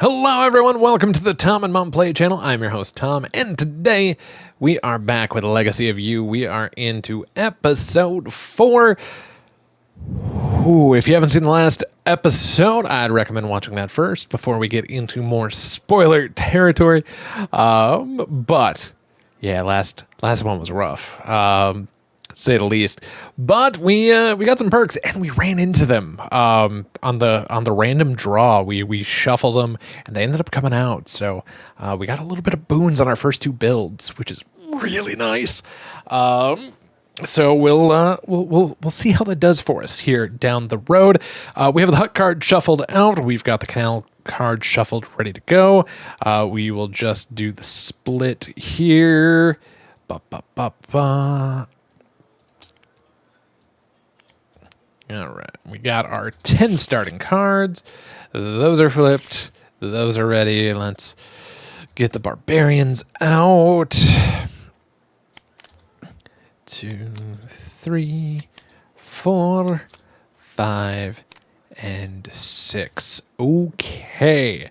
Hello everyone, welcome to the Tom and Mom Play channel. I'm your host Tom, and today we are back with Legacy of You. We are into episode 4. Ooh, if you haven't seen the last episode, I'd recommend watching that first before we get into more spoiler territory. But yeah, last one was rough. Say the least. But we got some perks and we ran into them on the random draw. We shuffled them and they ended up coming out. So we got a little bit of boons on our first 2 builds, which is really nice. So we'll see how that does for us here down the road. We have the Hut card shuffled out. We've got the Canal card shuffled, ready to go. We will just do the split here. All right, we got our 10 starting cards. Those are flipped. Those are ready. Let's get the barbarians out. 2, 3, 4, 5, and 6. Okay.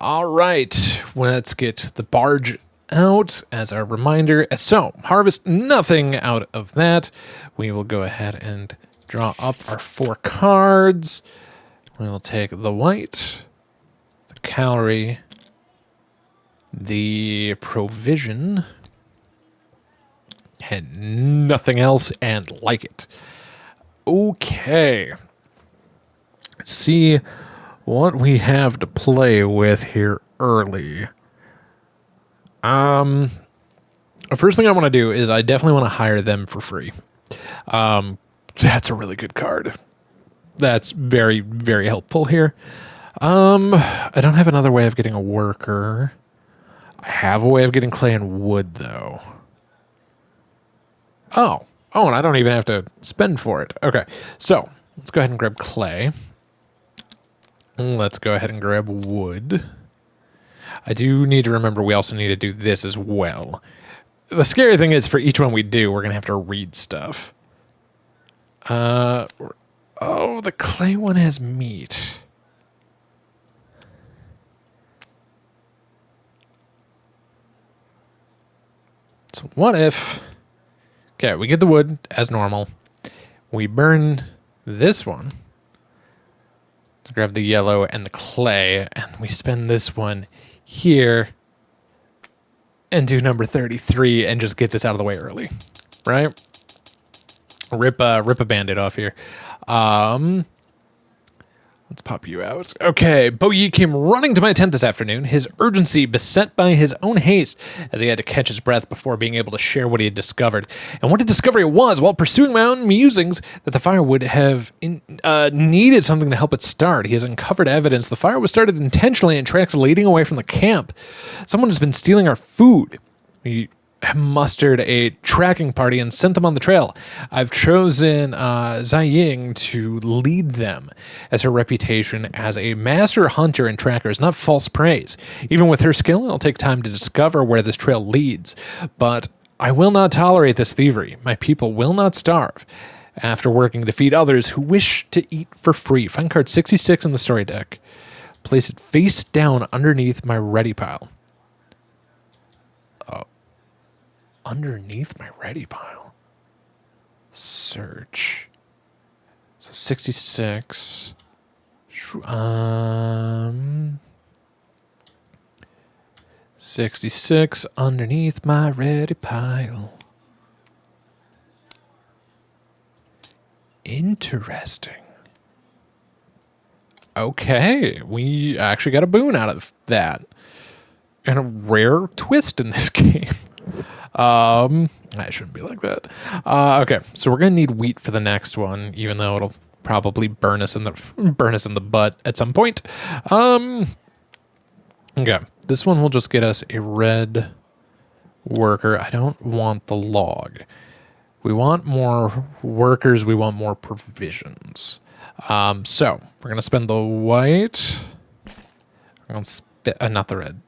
All right, let's get the barge out as our reminder. So, harvest nothing out of that. We will go ahead and draw up our 4 cards. We will take the white, the calorie, the provision, and nothing else, and like it. Okay. Let's see what we have to play with here early. The first thing I want to do is I definitely want to hire them for free. That's a really good card. That's very, very helpful here. I don't have another way of getting a worker. I have a way of getting clay and wood, though. Oh, and I don't even have to spend for it. Okay, so let's go ahead and grab clay. Let's go ahead and grab wood. I do need to remember we also need to do this as well. The scary thing is for each one we do, we're going to have to read stuff. Oh, the clay one has meat. So what if... Okay, we get the wood as normal. We burn this one to grab the yellow and the clay, and we spend this one here and do number 33 and just get this out of the way early, right? Rip a bandit off here. Let's pop you out. Okay, Bo Yi came running to my tent this afternoon, his urgency beset by his own haste, as he had to catch his breath before being able to share what he had discovered. And what a discovery it was, while pursuing my own musings that the fire would have needed something to help it start. He has uncovered evidence the fire was started intentionally in tracks leading away from the camp. Someone has been stealing our food. He mustered a tracking party and sent them on the trail. I've chosen Zai Ying to lead them, as her reputation as a master hunter and tracker is not false praise. Even with her skill, it'll take time to discover where this trail leads. But I will not tolerate this thievery. My people will not starve after working to feed others who wish to eat for free. Find card 66 in the story deck. Place it face down underneath my ready pile. Underneath my ready pile. Search. So 66. 66 underneath my ready pile. Interesting. Okay, we actually got a boon out of that. And a rare twist in this game. I shouldn't be like that. Okay, so we're gonna need wheat for the next one, even though it'll probably burn us in the butt at some point. Okay, this one will just get us a red worker. I don't want the log. We want more workers. We want more provisions. So we're gonna spend the white. I'm gonna spit, not the red,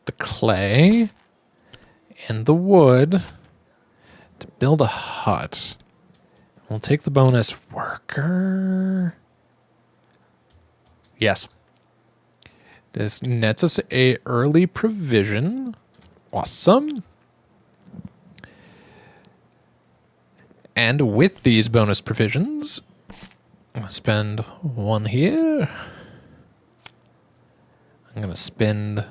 the clay. And the wood to build a hut. We'll take the bonus worker. Yes. This nets us a early provision. Awesome. And with these bonus provisions, I'm going to spend 1 here. I'm going to spend...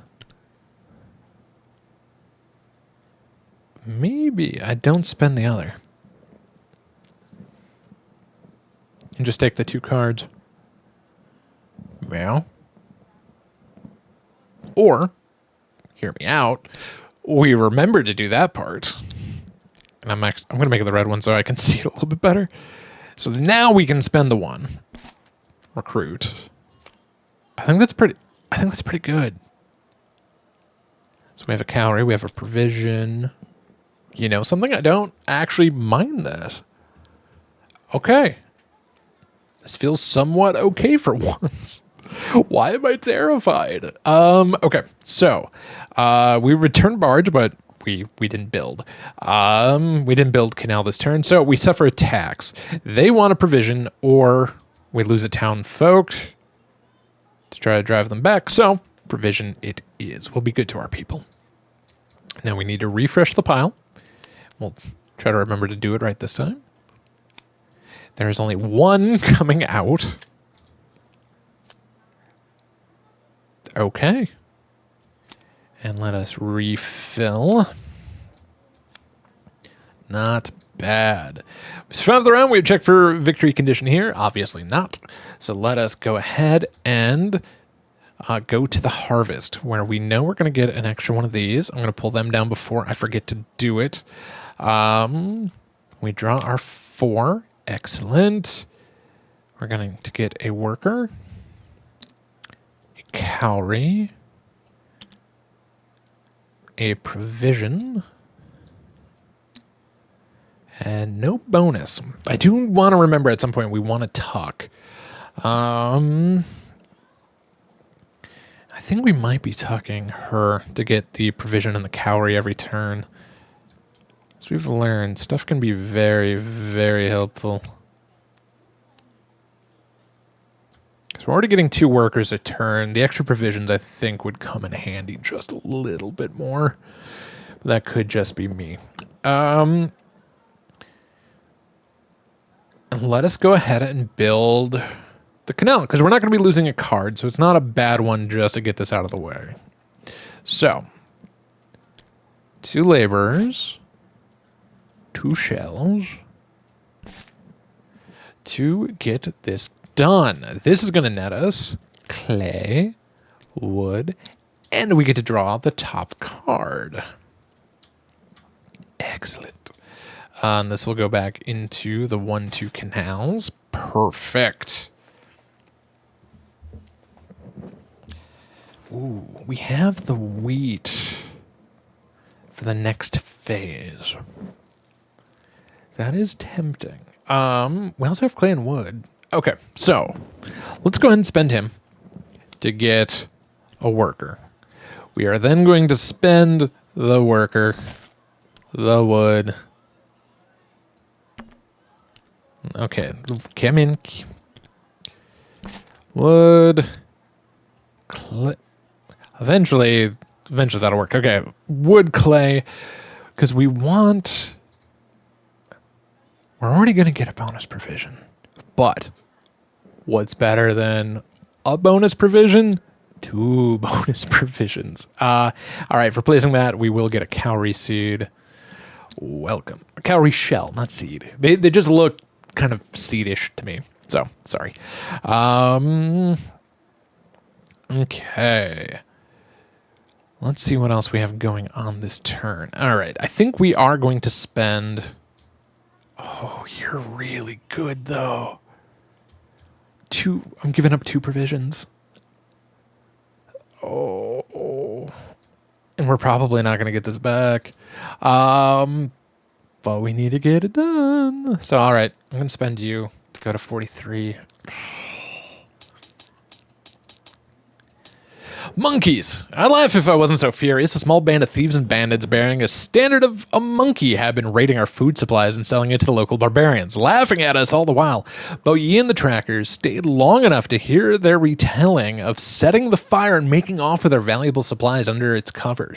Maybe I don't spend the other. And just take the 2 cards. Well. Or, hear me out, we remember to do that part. And I'm going to make it the red one so I can see it a little bit better. So now we can spend the 1. Recruit. I think that's pretty good. So we have a calorie, we have a provision. You know something? I don't actually mind that. Okay. This feels somewhat okay for once. Why am I terrified? Okay, so we returned barge, but we didn't build. We didn't build canal this turn, so we suffer a tax. They want a provision, or we lose a town folk to try to drive them back. So provision it is. We'll be good to our people. Now we need to refresh the pile. We'll try to remember to do it right this time. There's only 1 coming out. Okay. And let us refill. Not bad. We survived the round. We checked for victory condition here. Obviously not. So let us go ahead and go to the harvest, where we know we're going to get an extra one of these. I'm going to pull them down before I forget to do it. We draw our 4. Excellent. We're going to get a worker, a cowrie, a provision, and no bonus. I do want to remember at some point we want to tuck. I think we might be tucking her to get the provision and the calorie every turn. As we've learned, stuff can be very, very helpful. So we're already getting 2 workers a turn. The extra provisions, I think, would come in handy just a little bit more. But that could just be me. And let us go ahead and build the canal, because we're not going to be losing a card, so it's not a bad one just to get this out of the way. So, 2 laborers, 2 shells to get this done. This is going to net us clay, wood, and we get to draw the top card. Excellent. And this will go back into the 1-2 canals. Perfect. Ooh, we have the wheat for the next phase. That is tempting. We also have clay and wood. Okay, so let's go ahead and spend him to get a worker. We are then going to spend the worker, the wood. Okay, come in. Wood. Eventually that'll work. Okay, wood, clay, because we want... We're already going to get a bonus provision. But what's better than a bonus provision? 2 bonus provisions. All right, for placing that, we will get a cowrie seed. Welcome. A cowrie shell, not seed. They just look kind of seedish to me. So, sorry. Okay. Let's see what else we have going on this turn. All right, I think we are going to spend... Oh, you're really good, though. 2... I'm giving up 2 provisions. Oh. And we're probably not going to get this back. But we need to get it done. So, all right, I'm going to spend you to go to 43. Monkeys. I'd laugh if I wasn't so furious. A small band of thieves and bandits bearing a standard of a monkey had been raiding our food supplies and selling it to the local barbarians, laughing at us all the while. Bo Yi and the trackers stayed long enough to hear their retelling of setting the fire and making off with our valuable supplies under its cover.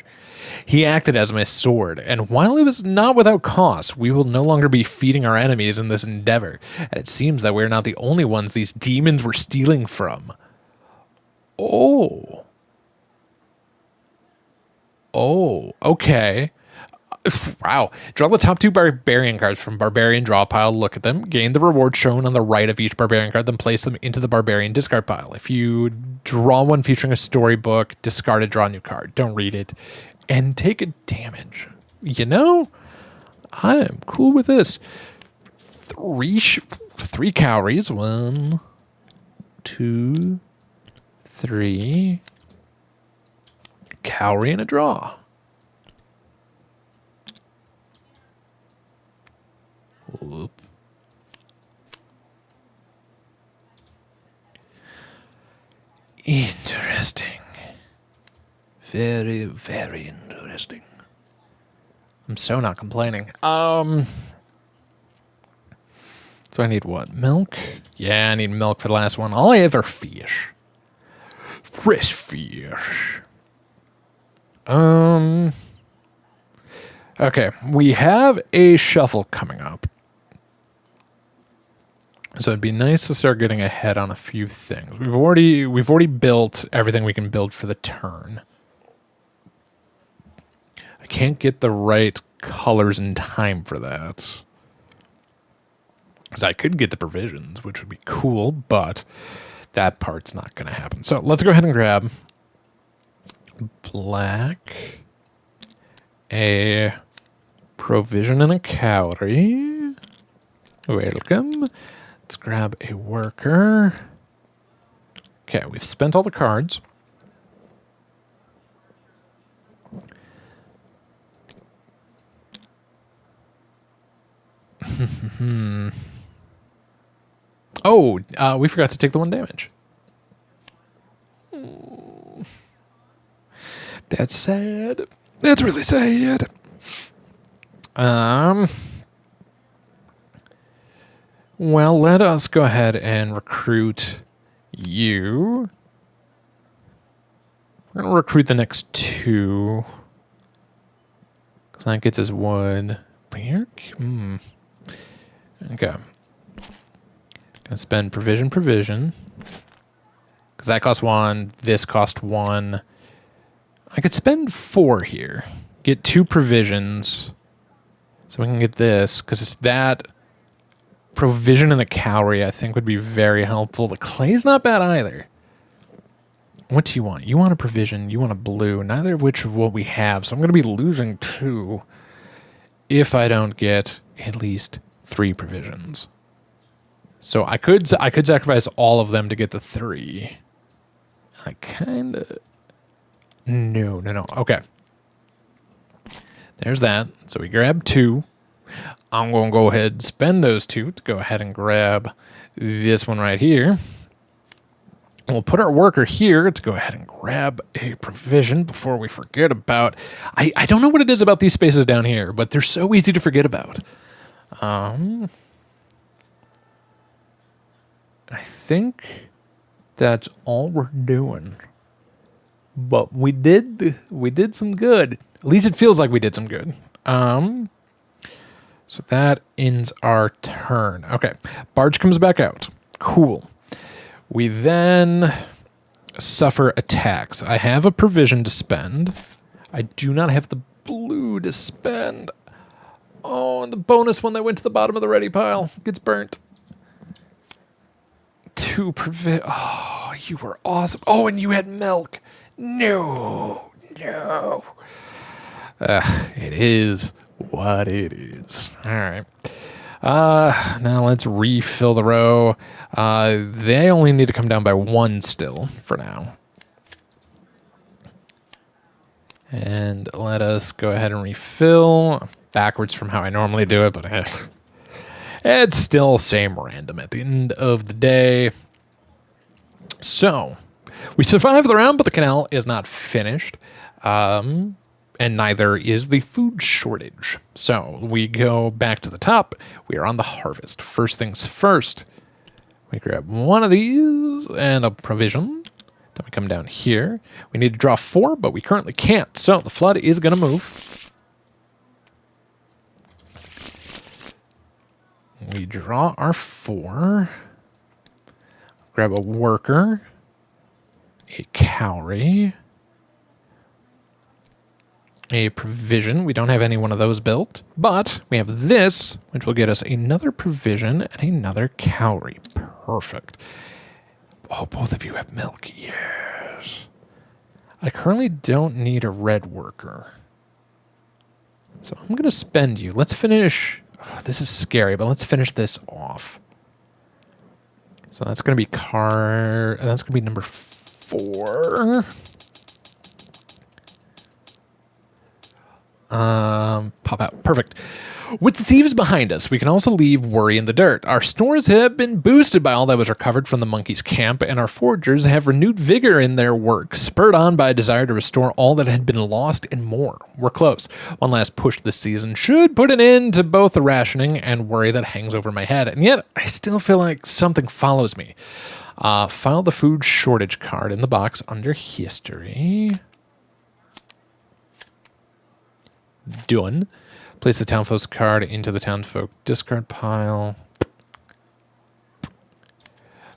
He acted as my sword, and while it was not without cost, we will no longer be feeding our enemies in this endeavor. And it seems that we're not the only ones these demons were stealing from. Oh. Oh, okay. Wow. Draw the top 2 barbarian cards from barbarian draw pile, look at them, gain the reward shown on the right of each barbarian card, then place them into the barbarian discard pile. If you draw one featuring a storybook, discard it, draw a new card. Don't read it. And take a damage. You know, I am cool with this. 3 calories. 1, 2, 3. Calorie and a draw. Whoop. Interesting. Very, very interesting. I'm so not complaining. So I need what? Milk? Yeah, I need milk for the last one. All I have are fish. Fresh fish. Okay, we have a shuffle coming up. So it'd be nice to start getting ahead on a few things. We've already built everything we can build for the turn. I can't get the right colors in time for that. Because I could get the provisions, which would be cool, but that part's not going to happen. So let's go ahead and grab black, a provision and a calorie. Welcome. Let's grab a worker. Okay, we've spent all the cards. Oh, we forgot to take the 1 damage. That's sad. That's really sad. Well, let us go ahead and recruit you. We're going to recruit the next 2. Because that gets us 1. Okay. Gonna spend provision. Because that costs 1. This cost 1. I could spend 4 here. Get 2 provisions. So we can get this. Because it's that provision and a calorie, I think, would be very helpful. The clay's not bad either. What do you want? You want a provision. You want a blue. Neither of which of what we have. So I'm going to be losing 2 if I don't get at least 3 provisions. So I could sacrifice all of them to get the 3. I kind of... No. Okay. There's that. So we grab 2. I'm going to go ahead and spend those 2 to go ahead and grab this one right here. And we'll put our worker here to go ahead and grab a provision before we forget about... I don't know what it is about these spaces down here, but they're so easy to forget about. I think that's all we're doing. But we did some good. At least it feels like we did some good. So that ends our turn. Okay. Barge comes back out. Cool. We then suffer attacks. I have a provision to spend. I do not have the blue to spend. Oh, and the bonus one that went to the bottom of the ready pile gets burnt. 2 provision. Oh, you were awesome. Oh, and you had milk. No. It is what it is. All right. Now let's refill the row. They only need to come down by 1 still for now. And let us go ahead and refill backwards from how I normally do it, but it's still same random at the end of the day. So We survived the round, but the canal is not finished. And neither is the food shortage. So we go back to the top. We are on the harvest. First things first, we grab one of these and a provision. Then we come down here. We need to draw 4, but we currently can't. So the flood is going to move. We draw our 4. Grab a worker. A cowrie. A provision. We don't have any one of those built, but we have this, which will get us another provision and another cowrie. Perfect. Oh, both of you have milk. Yes. I currently don't need a red worker. So I'm going to spend you. Let's finish. Oh, this is scary, but let's finish this off. So that's going to be that's going to be number 4. Pop out. Perfect. With the thieves behind us, we can also leave worry in the dirt. Our stores have been boosted by all that was recovered from the monkeys' camp, and our foragers have renewed vigor in their work, spurred on by a desire to restore all that had been lost and more. We're close. One last push this season should put an end to both the rationing and worry that hangs over my head, and yet I still feel like something follows me. File the food shortage card in the box under history. Done. Place the townfolk's card into the townfolk discard pile.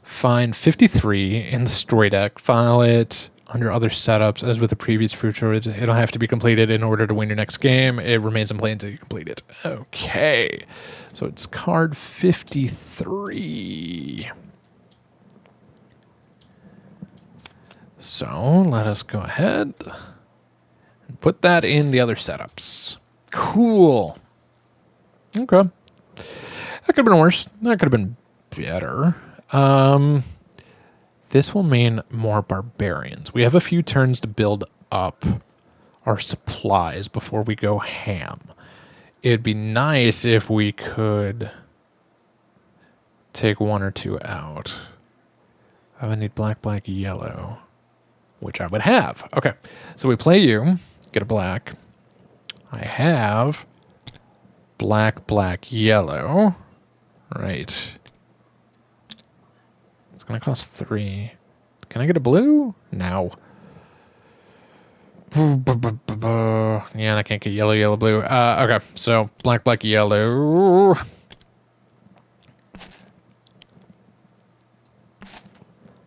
Find 53 in the story deck. File it under other setups. As with the previous fruit shortage, it'll have to be completed in order to win your next game. It remains in play until you complete it. Okay. So it's card 53. So let us go ahead and put that in the other setups. Cool. Okay. That could have been worse. That could have been better. This will mean more barbarians. We have a few turns to build up our supplies before we go ham. It'd be nice if we could take 1 or 2 out. I would need black, black, yellow, which I would have. Okay. So we play you, get a black. I have black, black, yellow. Right. It's going to cost 3. Can I get a blue? No. Yeah, I can't get yellow, yellow, blue. Okay, so black, black, yellow.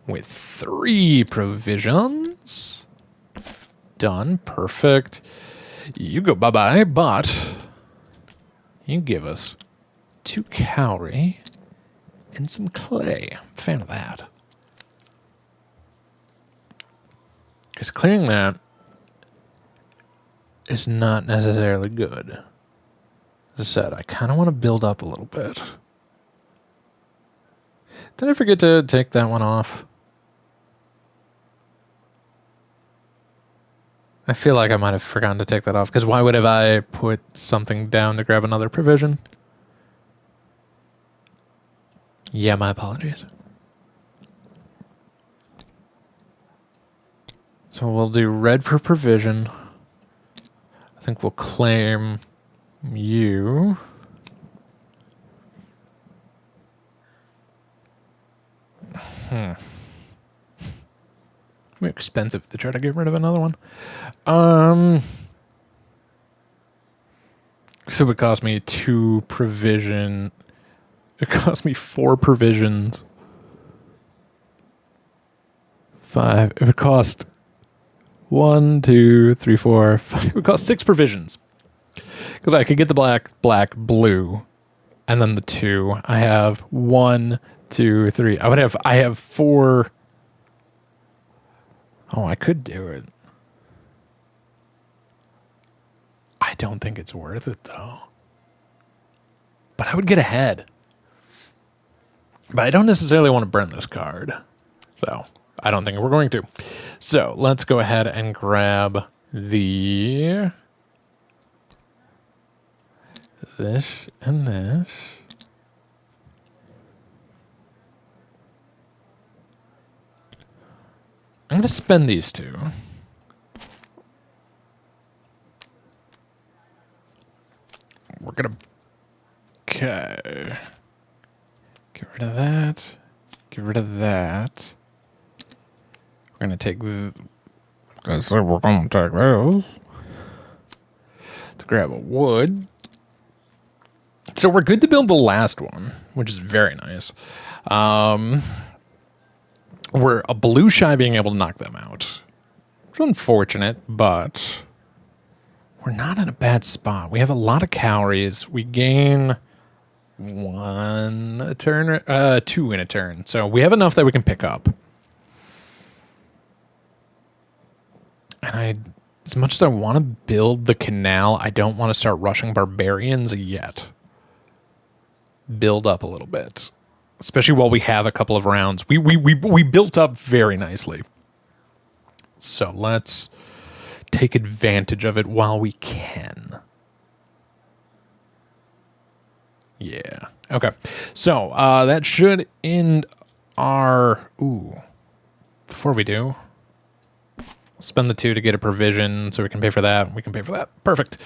With 3 provisions. Done. Perfect. You go bye-bye, but you give us 2 cowrie and some clay. I'm a fan of that. Because clearing that is not necessarily good. As I said, I kind of want to build up a little bit. Did I forget to take that one off? I feel like I might have forgotten to take that off, because why would have I put something down to grab another provision? Yeah, my apologies. So we'll do red for provision. I think we'll claim you. Expensive to try to get rid of another one. So it would cost me 2 provision. It cost me 4 provisions. 5. It would cost 1, 2, 3, 4, 5. It would cost 6 provisions. Because I could get the black, black, blue, and then the 2. I have 1, 2, 3. I have 4. Oh, I could do it. I don't think it's worth it, though. But I would get ahead. But I don't necessarily want to burn this card. So, I don't think we're going to. So, let's go ahead and grab this and this. I'm going to spend these two. We're going to... Okay. Get rid of that. Get rid of that. We're going to take... I said we're going to take those. To grab a wood. So we're good to build the last one, which is very nice. We're a blue shy being able to knock them out. It's unfortunate, but we're not in a bad spot. We have a lot of calories. We gain 1 a turn, 2 in a turn. So we have enough that we can pick up. And as much as I want to build the canal, I don't want to start rushing barbarians yet. Build up a little bit. Especially while we have a couple of rounds. We built up very nicely. So let's take advantage of it while we can. Yeah. Okay. So that should end our... Ooh. Before we do, spend the 2 to get a provision so we can pay for that. We can pay for that. Perfect.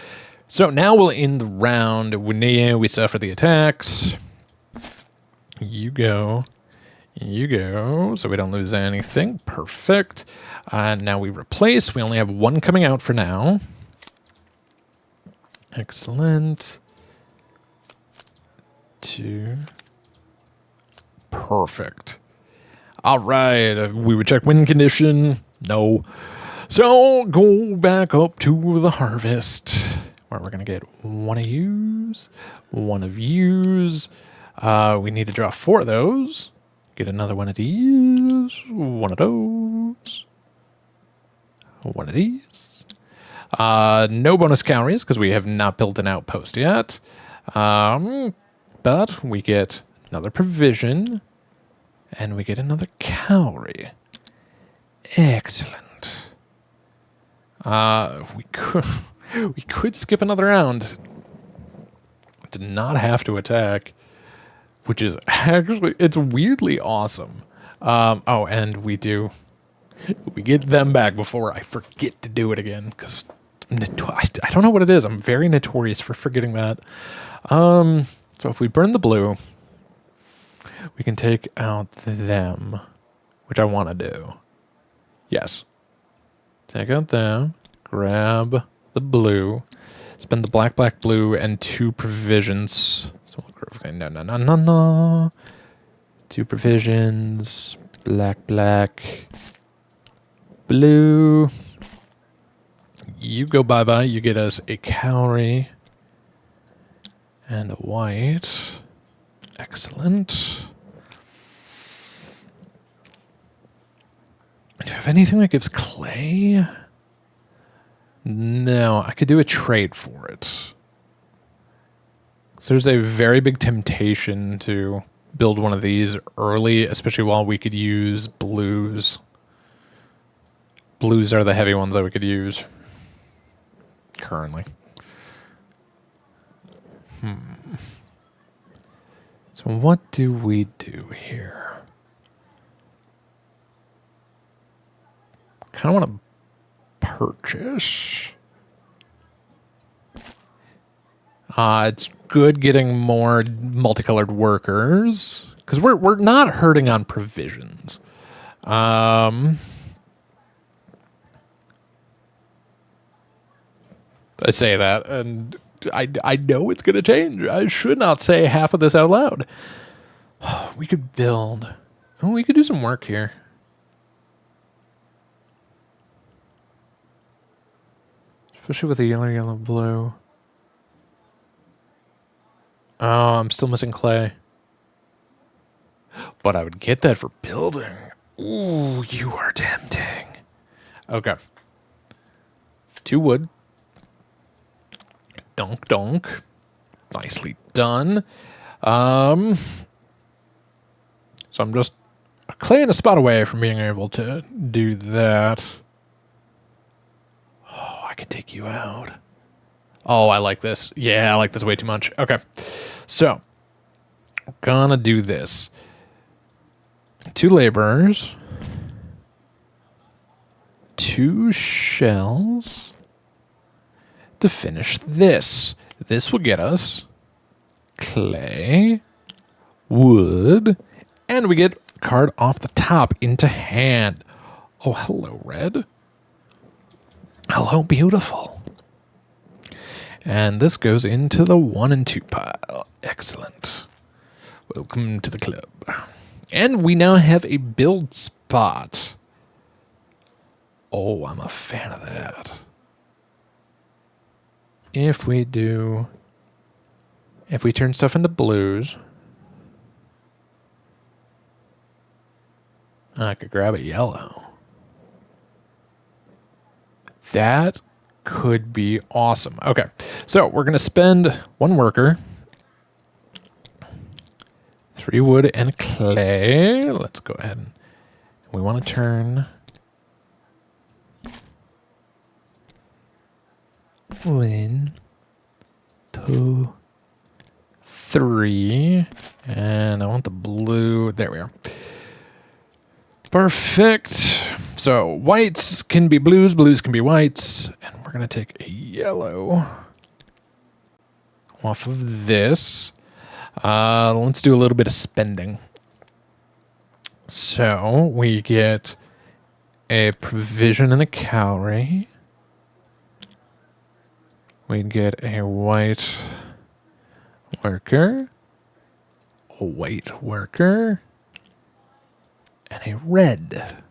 So now we'll end the round. We suffer the attacks. You go. You go. So we don't lose anything. Perfect. Now we replace. We only have 1 coming out for now. Excellent. 2. Perfect. All right. We would check win condition. No. So go back up to the harvest, where we're going to get 1 of yous, 1 of yous. We need to draw 4 of those. Get another 1 of these, 1 of those, 1 of these. No bonus calories because we have not built an outpost yet. But we get another provision and we get another calorie. Excellent. We could skip another round. Did not have to attack, which is actually, it's weirdly awesome. Oh, and we get them back before I forget to do it again, because I don't know what it is. I'm very notorious for forgetting that. So if we burn the blue, we can take out them, which I want to do. Yes. Take out them, grab the blue, spend the black, blue, and 2 provisions. So no. 2 provisions, black, blue. You go bye-bye. You get us a calorie and a white. Excellent. Do you have anything that gives clay? No, I could do a trade for it. So there's a very big temptation to build one of these early, especially while we could use blues. Blues are the heavy ones that we could use currently. So what do we do here? Kind of want to purchase. It's good getting more multicolored workers because we're not hurting on provisions. I say that, and I know it's going to change. I should not say half of this out loud. We could build. Oh, we could do some work here. Especially with the yellow, blue. Oh, I'm still missing clay. But I would get that for building. Ooh, you are tempting. Okay. 2 wood. Donk. Nicely done. So I'm just a clay and a spot away from being able to do that. Oh, I could take you out. Oh, I like this. Yeah, I like this way too much. Okay. So, we're gonna do this. 2 laborers. 2 shells to finish this. This will get us clay, wood, and we get a card off the top into hand. Oh, hello, red. Hello, beautiful. And this goes into the 1 and 2 pile. Excellent. Welcome to the club. And we now have a build spot. Oh, I'm a fan of that. If we turn stuff into blues, I could grab a yellow. That could be awesome. Okay, so we're going to spend 1 worker, 3 wood and clay. Let's go ahead and we want to turn 1, 2, 3, and I want the blue. There we are. Perfect. So whites can be blues, blues can be whites, and we're going to take a yellow off of this. Let's do a little bit of spending. So we get a provision and a calorie. We'd get a white worker, a white worker, and a red.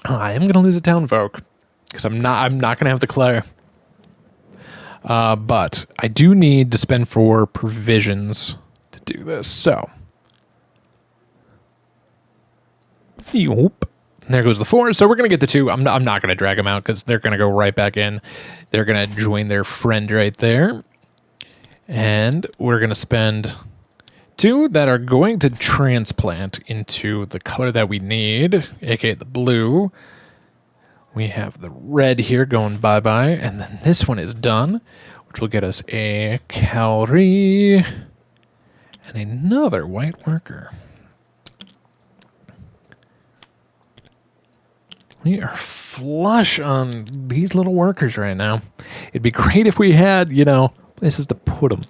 I am gonna lose a town folk because I'm not gonna have the clay. But I do need to spend 4 provisions to do this. So, yoop. There goes the 4. So we're gonna get the 2. I'm not gonna drag them out because they're gonna go right back in. They're gonna join their friend right there, and we're gonna spend 2 that are going to transplant into the color that we need, aka the blue. We have the red here going bye-bye, and then this one is done, which will get us a calorie and another white worker. We are flush on these little workers right now. It'd be great if we had, places to put them.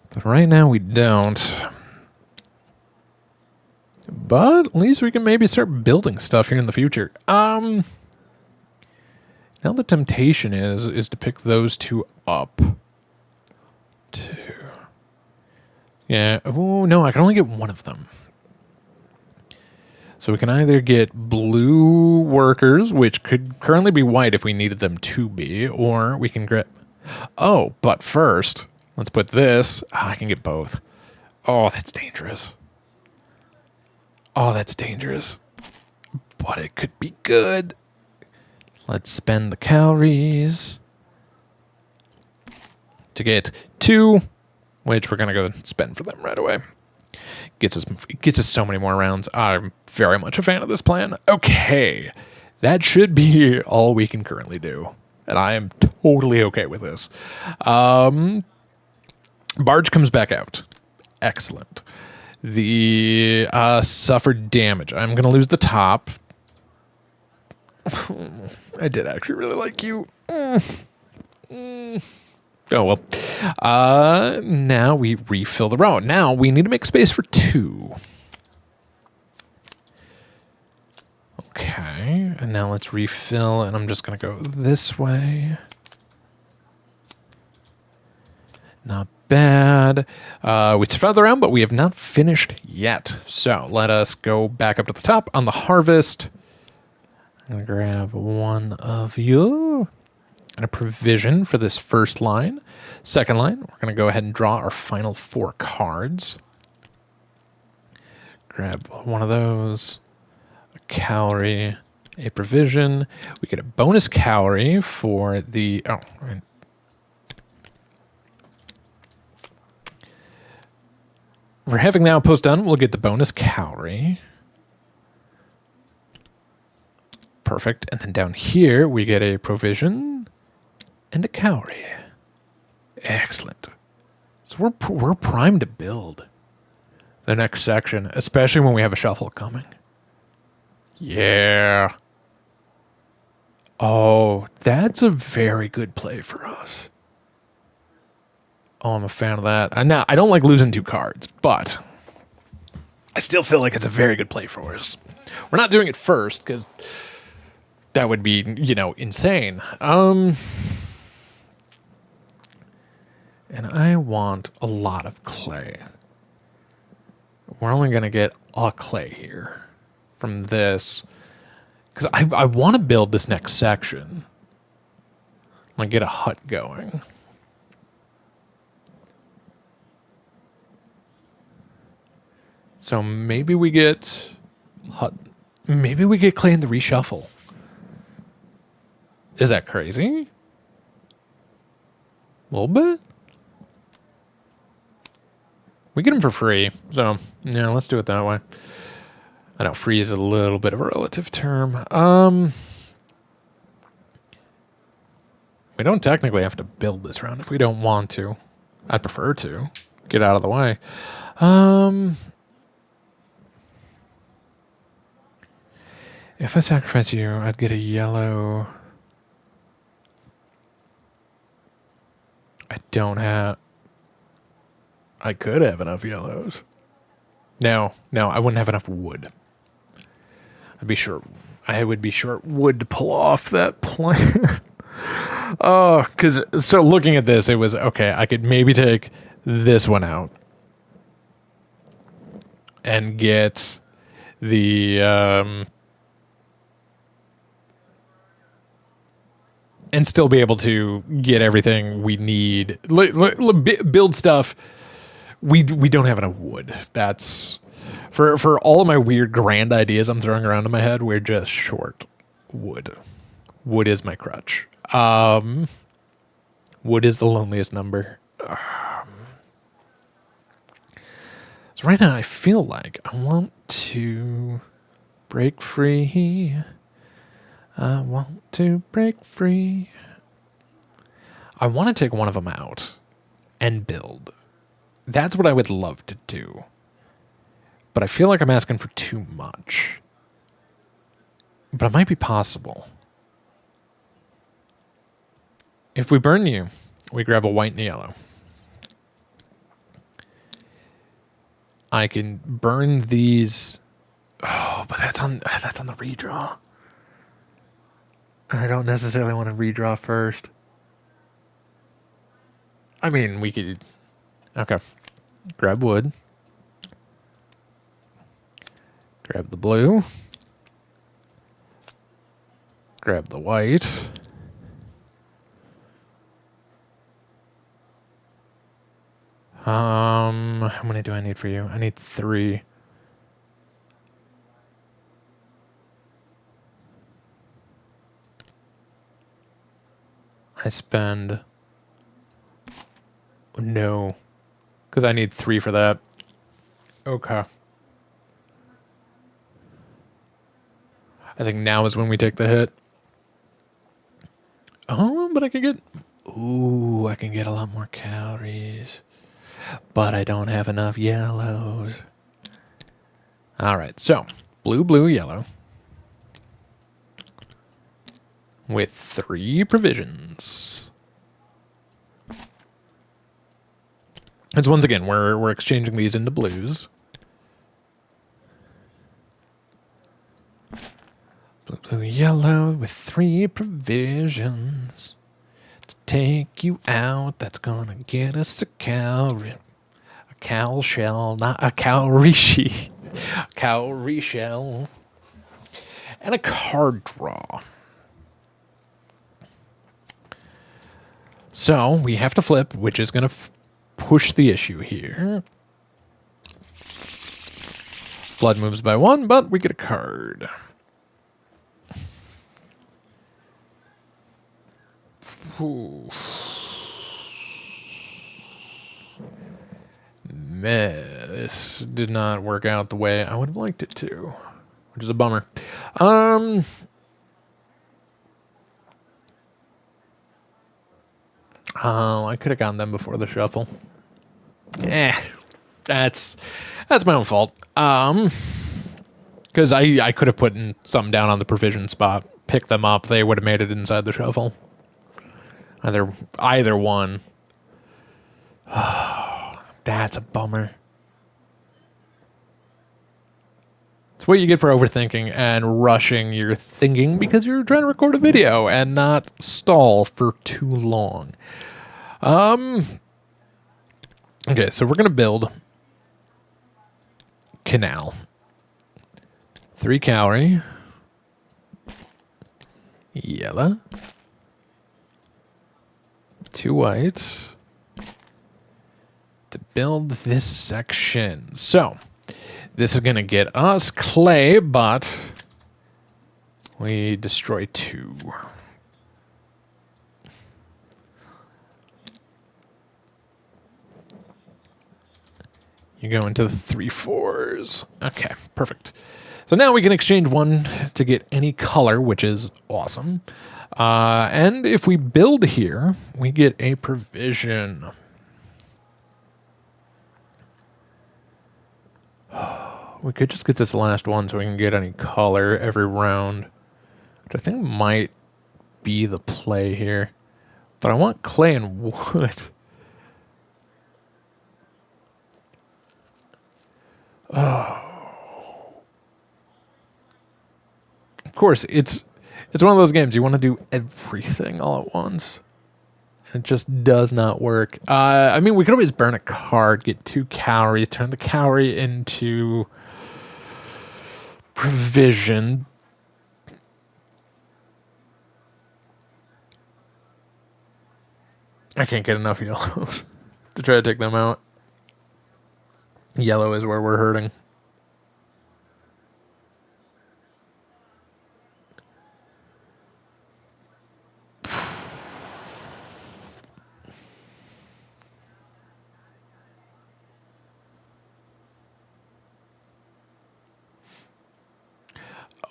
But right now we don't. But at least we can maybe start building stuff here in the future. Now the temptation is to pick those 2 up. 2. Yeah. Oh, no, I can only get 1 of them. So we can either get blue workers, which could currently be white if we needed them to be, or we can get... Oh, but first, let's put this... I can get both. Oh, that's dangerous. Oh, that's dangerous. But it could be good. Let's spend the calories to get 2, which we're going to go spend for them right away. Gets us so many more rounds. I'm very much a fan of this plan. Okay, that should be all we can currently do, and I am totally okay with this. Barge comes back out. Excellent. The suffered damage. I'm going to lose the top. I did actually really like you. Oh, well. Now we refill the row. Now we need to make space for 2. Okay. And now let's refill. And I'm just going to go this way. Not bad. We survived the round, but we have not finished yet. So let us go back up to the top on the harvest. I'm going to grab 1 of you. And a provision for this first line. Second line, we're going to go ahead and draw our final 4 cards. Grab 1 of those, a calorie, a provision. We get a bonus calorie for the... Oh, right. We're having the outpost done. We'll get the bonus calorie. Perfect. And then down here, we get a provision and a calorie. Excellent. So we're primed to build the next section, especially when we have a shuffle coming. Yeah. Oh, that's a very good play for us. Oh, I'm a fan of that. Now, I don't like losing 2 cards, but I still feel like it's a very good play for us. We're not doing it first because that would be, insane. And I want a lot of clay. We're only going to get a clay here from this. Because I want to build this next section. Like, get a hut going. So maybe we get hut. Maybe we get clay in the reshuffle. Is that crazy? A little bit? We get them for free. So, yeah, let's do it that way. I know free is a little bit of a relative term. We don't technically have to build this round if we don't want to. I'd prefer to. Get out of the way. If I sacrifice you, I'd get a yellow. I don't have... I could have enough yellows. No, I wouldn't have enough wood. I would be short wood to pull off that plan. Oh, so looking at this, it was, okay, I could maybe take this one out. And get the, and still be able to get everything we need. Build stuff. We don't have enough wood. That's for all of my weird grand ideas I'm throwing around in my head. We're just short wood. Wood is my crutch. Wood is the loneliest number. So right now I feel like I want to break free. I want to break free. I want to take one of them out and build. That's what I would love to do. But I feel like I'm asking for too much. But it might be possible. If we burn you, we grab a white and a yellow. I can burn these. Oh, but that's on the redraw. I don't necessarily want to redraw first. I mean, we could... Okay. Grab wood. Grab the blue. Grab the white. How many do I need for you? I need 3. I spend... No. Because I need 3 for that. Okay. I think now is when we take the hit. Oh, but I can get... Ooh, I can get a lot more calories. But I don't have enough yellows. Alright, so blue, blue, yellow. With 3 provisions. And so once again, we're exchanging these into blues. Blue, blue, yellow with 3 provisions. To take you out, that's gonna get us a calorie. A cal shell, not a calorie sheet. A calorie shell. And a card draw. So we have to flip, which is going to push the issue here. Blood moves by 1, but we get a card. Ooh. Man, this did not work out the way I would have liked it to, which is a bummer. Oh, I could have gotten them before the shuffle. That's my own fault. Because Because I could have put some down on the provision spot, picked them up. They would have made it inside the shovel. Either one. That's a bummer. It's what you get for overthinking and rushing your thinking because you're trying to record a video and not stall for too long. Okay, so we're going to build canal. 3 calorie. Yellow. 2 whites. To build this section. So, this is going to get us clay, but we destroy 2. You go into the 3/4s. Okay, perfect. So now we can exchange 1 to get any color, which is awesome. And if we build here, we get a provision. We could just get this last one so we can get any color every round, which I think might be the play here. But I want clay and wood. Oh. Of course, it's one of those games you want to do everything all at once. It just does not work. I mean, we could always burn a card, get 2 calories, turn the calorie into provision. I can't get enough yellows to try to take them out. Yellow is where we're hurting.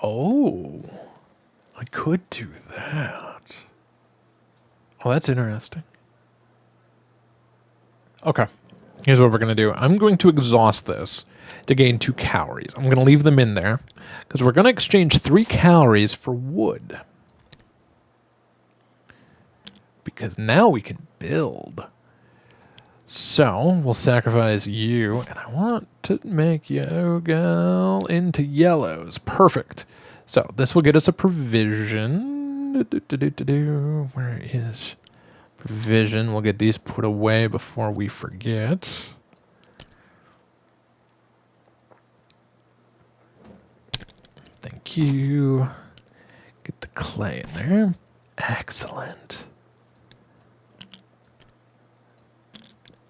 Oh, I could do that. Oh, that's interesting. Okay, here's what we're going to do. I'm going to exhaust this to gain 2 calories. I'm going to leave them in there because we're going to exchange 3 calories for wood. Because now we can build. So, we'll sacrifice you, and I want to make you go into yellows. Perfect. So, this will get us a provision. Where is provision? We'll get these put away before we forget. Thank you. Get the clay in there. Excellent.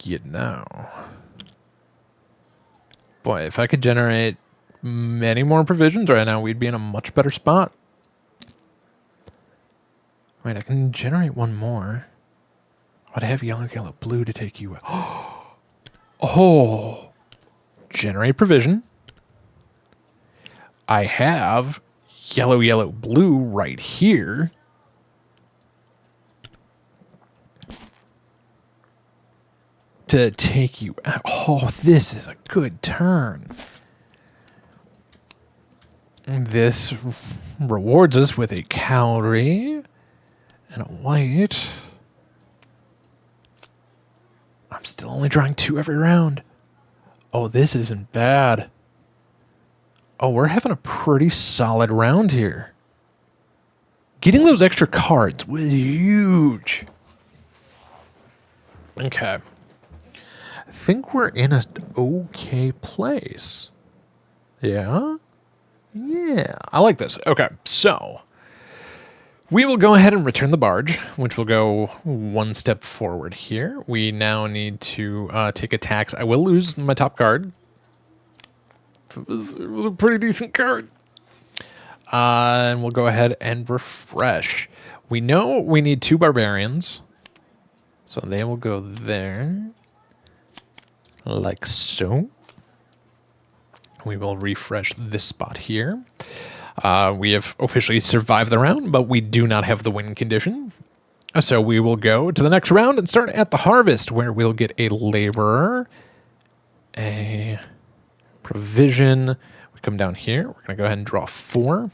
You know. Boy, if I could generate many more provisions right now, we'd be in a much better spot. Wait, I can generate 1 more. I'd have yellow, yellow, blue to take you out. Oh! Generate provision. I have yellow, yellow, blue right here. To take you out. Oh, this is a good turn. This rewards us with a calorie and a white. I'm still only drawing 2 every round. Oh, this isn't bad. Oh, we're having a pretty solid round here. Getting those extra cards was huge. Okay. I think we're in an okay place. Yeah? Yeah. I like this. Okay, so we will go ahead and return the barge, which will go 1 step forward here. We now need to take a tax. I will lose my top card. It was a pretty decent card. And we'll go ahead and refresh. We know we need 2 barbarians. So they will go there. Like so. We will refresh this spot here. We have officially survived the round, but we do not have the win condition. So we will go to the next round and start at the harvest, where we'll get a laborer, a provision. We come down here. We're going to go ahead and draw 4.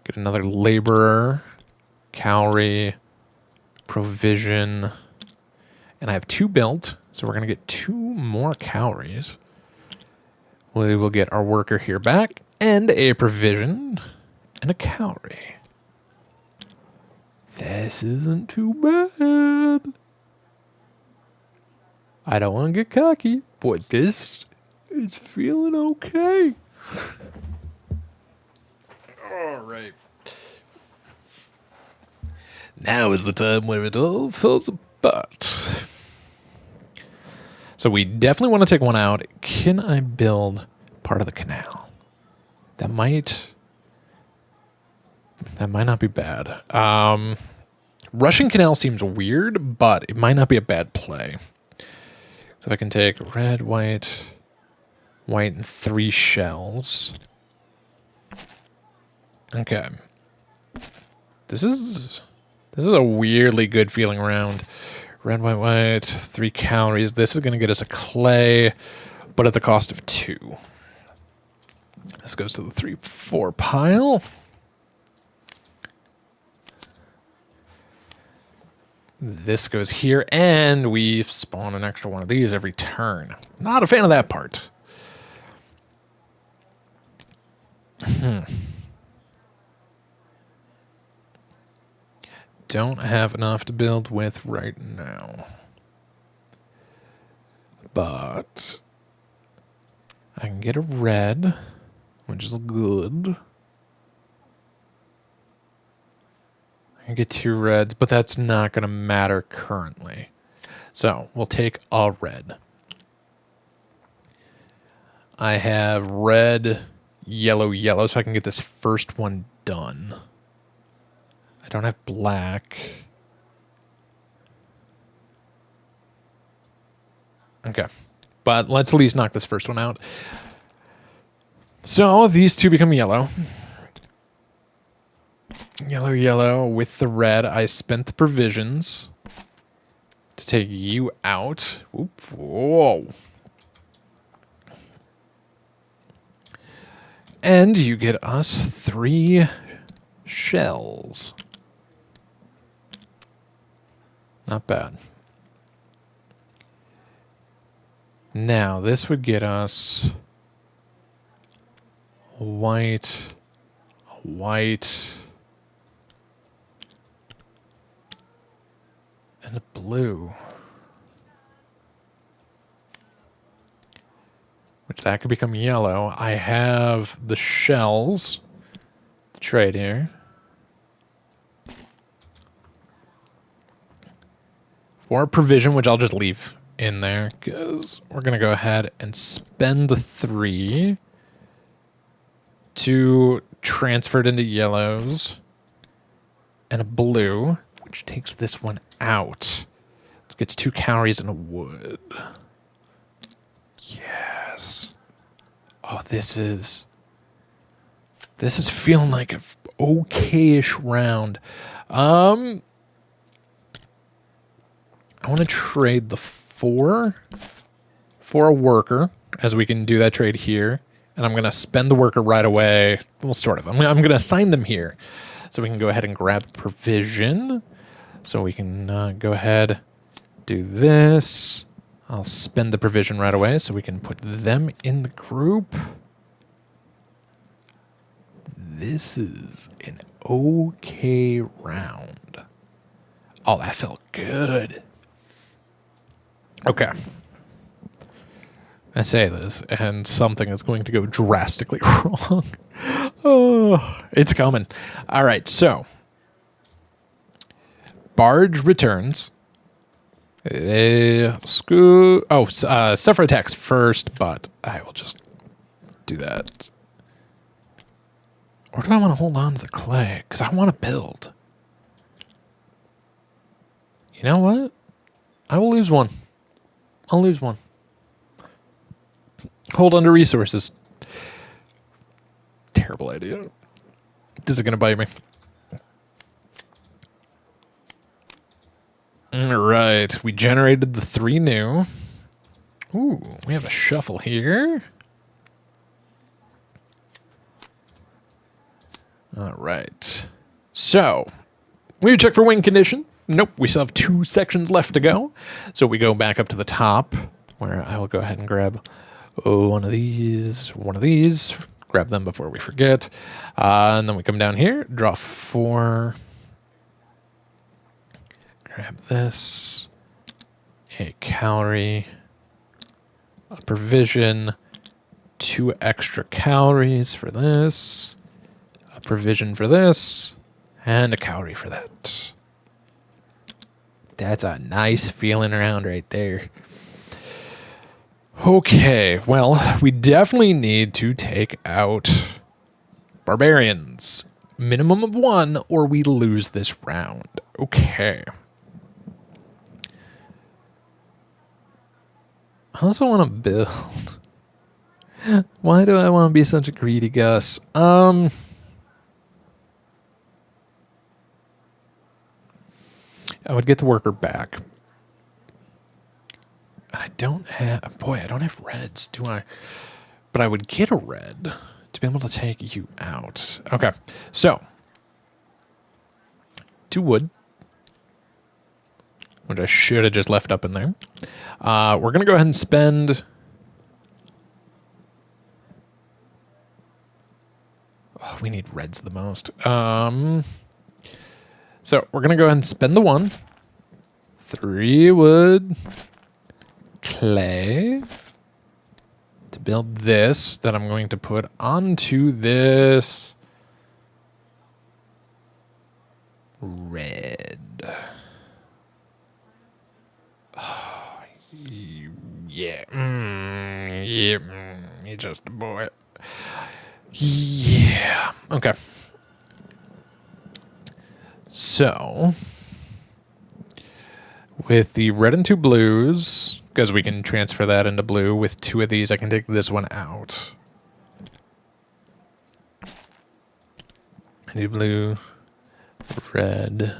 Get another laborer, cowrie, provision. And I have 2 built, so we're going to get 2 more cowries. We will get our worker here back, and a provision, and a cowrie. This isn't too bad. I don't want to get cocky, but this is feeling okay. All right. Now is the time where it all falls apart. So we definitely want to take one out. Can I build part of the canal? That might not be bad. Russian canal seems weird, but it might not be a bad play. So if I can take red, white, and 3 shells. Okay. This is a weirdly good feeling round. Red, white, 3 calories. This is going to get us a clay, but at the cost of 2. This goes to the 3-4 pile. This goes here, and we spawn an extra one of these every turn. Not a fan of that part. Don't have enough to build with right now. But I can get a red, which is good. I can get 2 reds, but that's not going to matter currently. So we'll take a red. I have red, yellow, so I can get this first one done. I don't have black. Okay. But let's at least knock this first one out. So these 2 become yellow. Yellow with the red. I spent the provisions to take you out. Oop, whoa. And you get us 3 shells. Not bad. Now, this would get us white, and a blue. Which that could become yellow. I have the shells to trade here. For provision, which I'll just leave in there, because we're going to go ahead and spend the 3 to transfer it into yellows and a blue, which takes this one out. It gets 2 calories and a wood. Yes. Oh, this is feeling like an okay-ish round. I want to trade the 4 for a worker, as we can do that trade here. And I'm going to spend the worker right away. Well, sort of. I'm going to assign them here. So we can go ahead and grab provision. So we can go ahead, do this. I'll spend the provision right away so we can put them in the group. This is an okay round. Oh, that felt good. Okay. I say this, and something is going to go drastically wrong. Oh, it's coming. All right, so barge returns. Suffer attacks first, but I will just do that. Or do I want to hold on to the clay? Because I want to build. You know what? I will lose one. I'll lose one. Hold on to resources. Terrible idea. This is going to bite me. All right. We generated the 3 new. Ooh, we have a shuffle here. All right. So, we check for wing condition. Nope, we still have 2 sections left to go. So we go back up to the top, where I will go ahead and grab one of these, grab them before we forget. And then we come down here, draw 4. Grab this, a calorie, a provision, 2 extra calories for this, a provision for this, and a calorie for that. That's a nice feeling around right there. Okay, well, we definitely need to take out barbarians. Minimum of 1 or we lose this round. Okay. I also want to build. Why do I want to be such a greedy Gus? I would get the worker back. I don't have... Boy, I don't have reds, do I? But I would get a red to be able to take you out. Okay, so. 2 wood. Which I should have just left up in there. We're going to go ahead and spend... Oh, we need reds the most. So we're going to go ahead and spend the 1. 3 wood. Clay. To build this that I'm going to put onto this red. Oh, yeah. Yeah. You're just a boy. Yeah. Okay. So, with the red and 2 blues, because we can transfer that into blue, with 2 of these, I can take this one out. I need blue, red,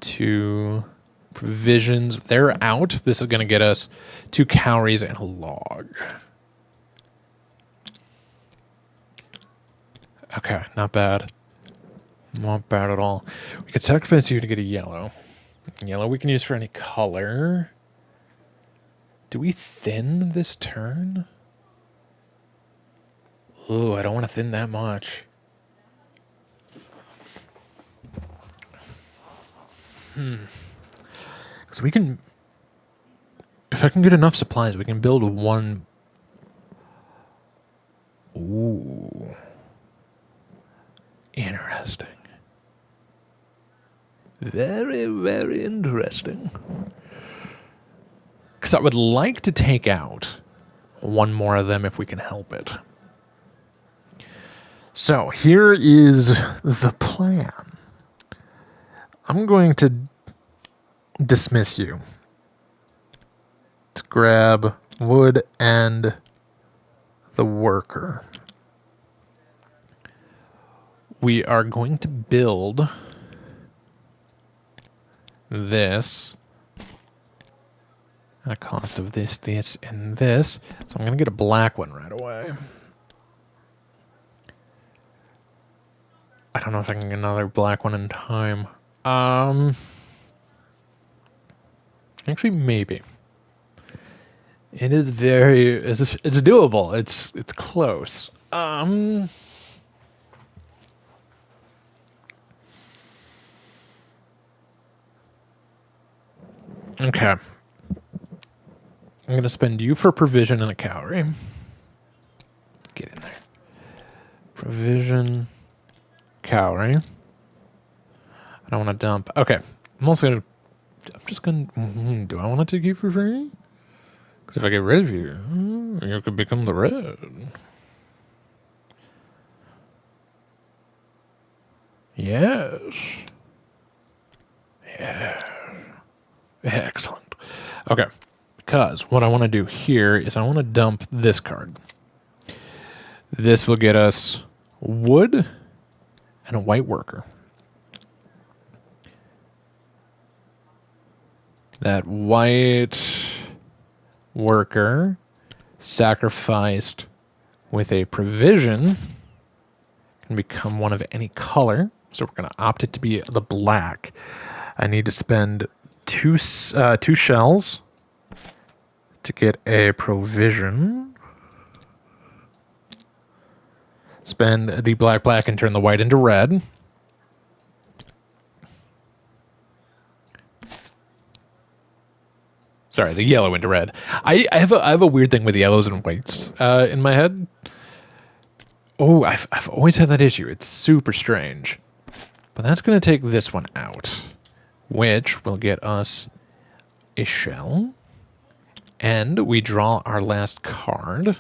2 provisions. They're out. This is going to get us 2 calories and a log. Okay, not bad. Not bad at all. We could sacrifice you to get a yellow. Yellow we can use for any color. Do we thin this turn? Ooh, I don't want to thin that much. Because we can... If I can get enough supplies, we can build 1... Ooh. Interesting. Very, very interesting. Because I would like to take out 1 more of them if we can help it. So here is the plan. I'm going to dismiss you. Let's grab wood and the worker. We are going to build this at a cost of this, this, and this. So I'm going to get a black one right away. I don't know if I can get another black one in time. Actually, maybe. It is very... It's doable. It's close. Okay. I'm going to spend you for provision and a calorie. Get in there. Provision, calorie. I don't want to dump. Okay. I'm just going to... Do I want to take you for free? Because if I get rid of you, you could become the red. Yes. Yeah. Excellent. Okay. Because what I want to do here is I want to dump this card. This will get us wood and a white worker. That white worker sacrificed with a provision can become one of any color. So we're going to opt it to be the black. I need to spend two shells to get a provision. Spend the black and turn the white into red. Sorry, the yellow into red. I have a weird thing with yellows and whites in my head. Oh, I've always had that issue. It's super strange. But that's going to take this one out, which will get us a shell. And we draw our last card,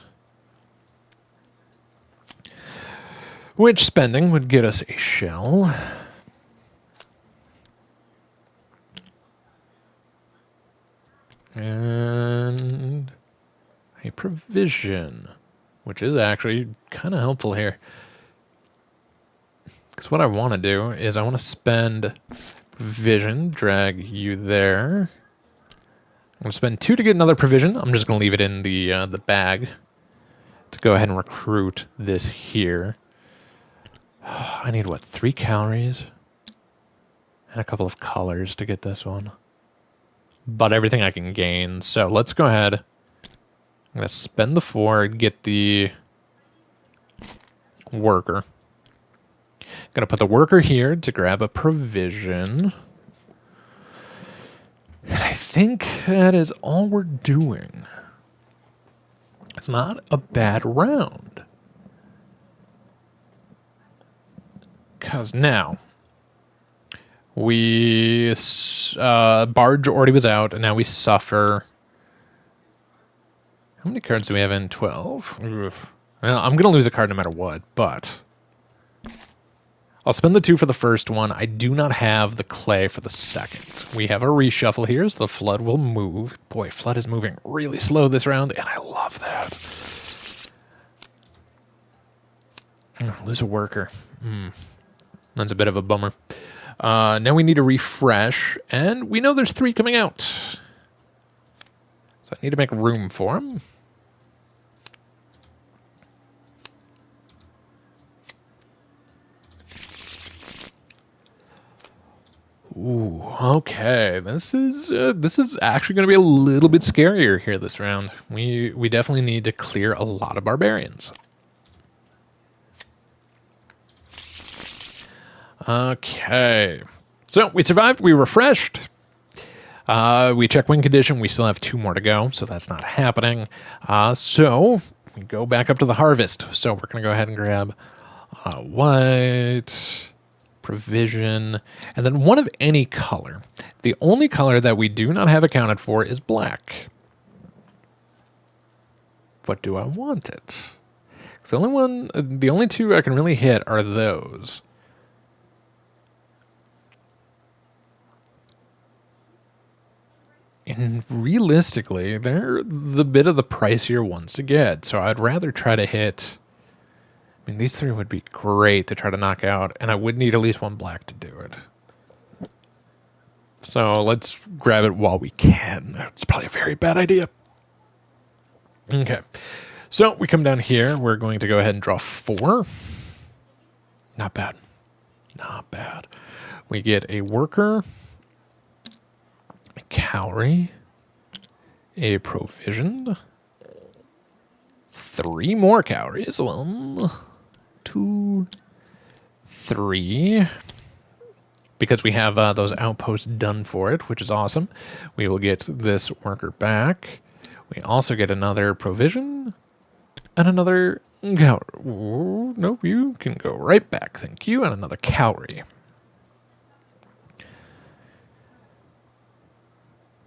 which spending would get us a shell. And a provision, which is actually kind of helpful here. Because what I want to do is I want to spend provision, drag you there. I'm going to spend 2 to get another provision. I'm just going to leave it in the bag to go ahead and recruit this here. I need, what, 3 calories? And a couple of colors to get this one. But everything I can gain. So let's go ahead. I'm going to spend the 4, get the worker. Going to put the worker here to grab a provision. And I think that is all we're doing. It's not a bad round. Because now, we Barge already was out, and now we suffer. How many cards do we have in? 12? Oof. Well, I'm going to lose a card no matter what, but I'll spend the 2 for the first one. I do not have the clay for the second. We have a reshuffle here, so the Flood will move. Boy, Flood is moving really slow this round, and I love that. Lose a worker. That's a bit of a bummer. Now we need a refresh, and we know there's 3 coming out. So I need to make room for them. Ooh, okay. This is actually going to be a little bit scarier here this round. We definitely need to clear a lot of barbarians. Okay. So we survived. We refreshed. We check win condition. We still have 2 more to go, so that's not happening. So we go back up to the harvest. So we're going to go ahead and grab white, provision, and then one of any color. The only color that we do not have accounted for is black. But do I want it? 'Cause the only 2 I can really hit are those. And realistically, they're the bit of the pricier ones to get. So I'd rather try to hit. I mean, these 3 would be great to try to knock out, and I would need at least 1 black to do it. So let's grab it while we can. It's probably a very bad idea. Okay. So we come down here. We're going to go ahead and draw 4. Not bad. Not bad. We get a worker, a calorie, a provision, 3 more calories. 1, 2, 3. Because we have those outposts done for it, which is awesome. We will get this worker back. We also get another provision and another calorie. Ooh, nope, you can go right back. Thank you. And another calorie.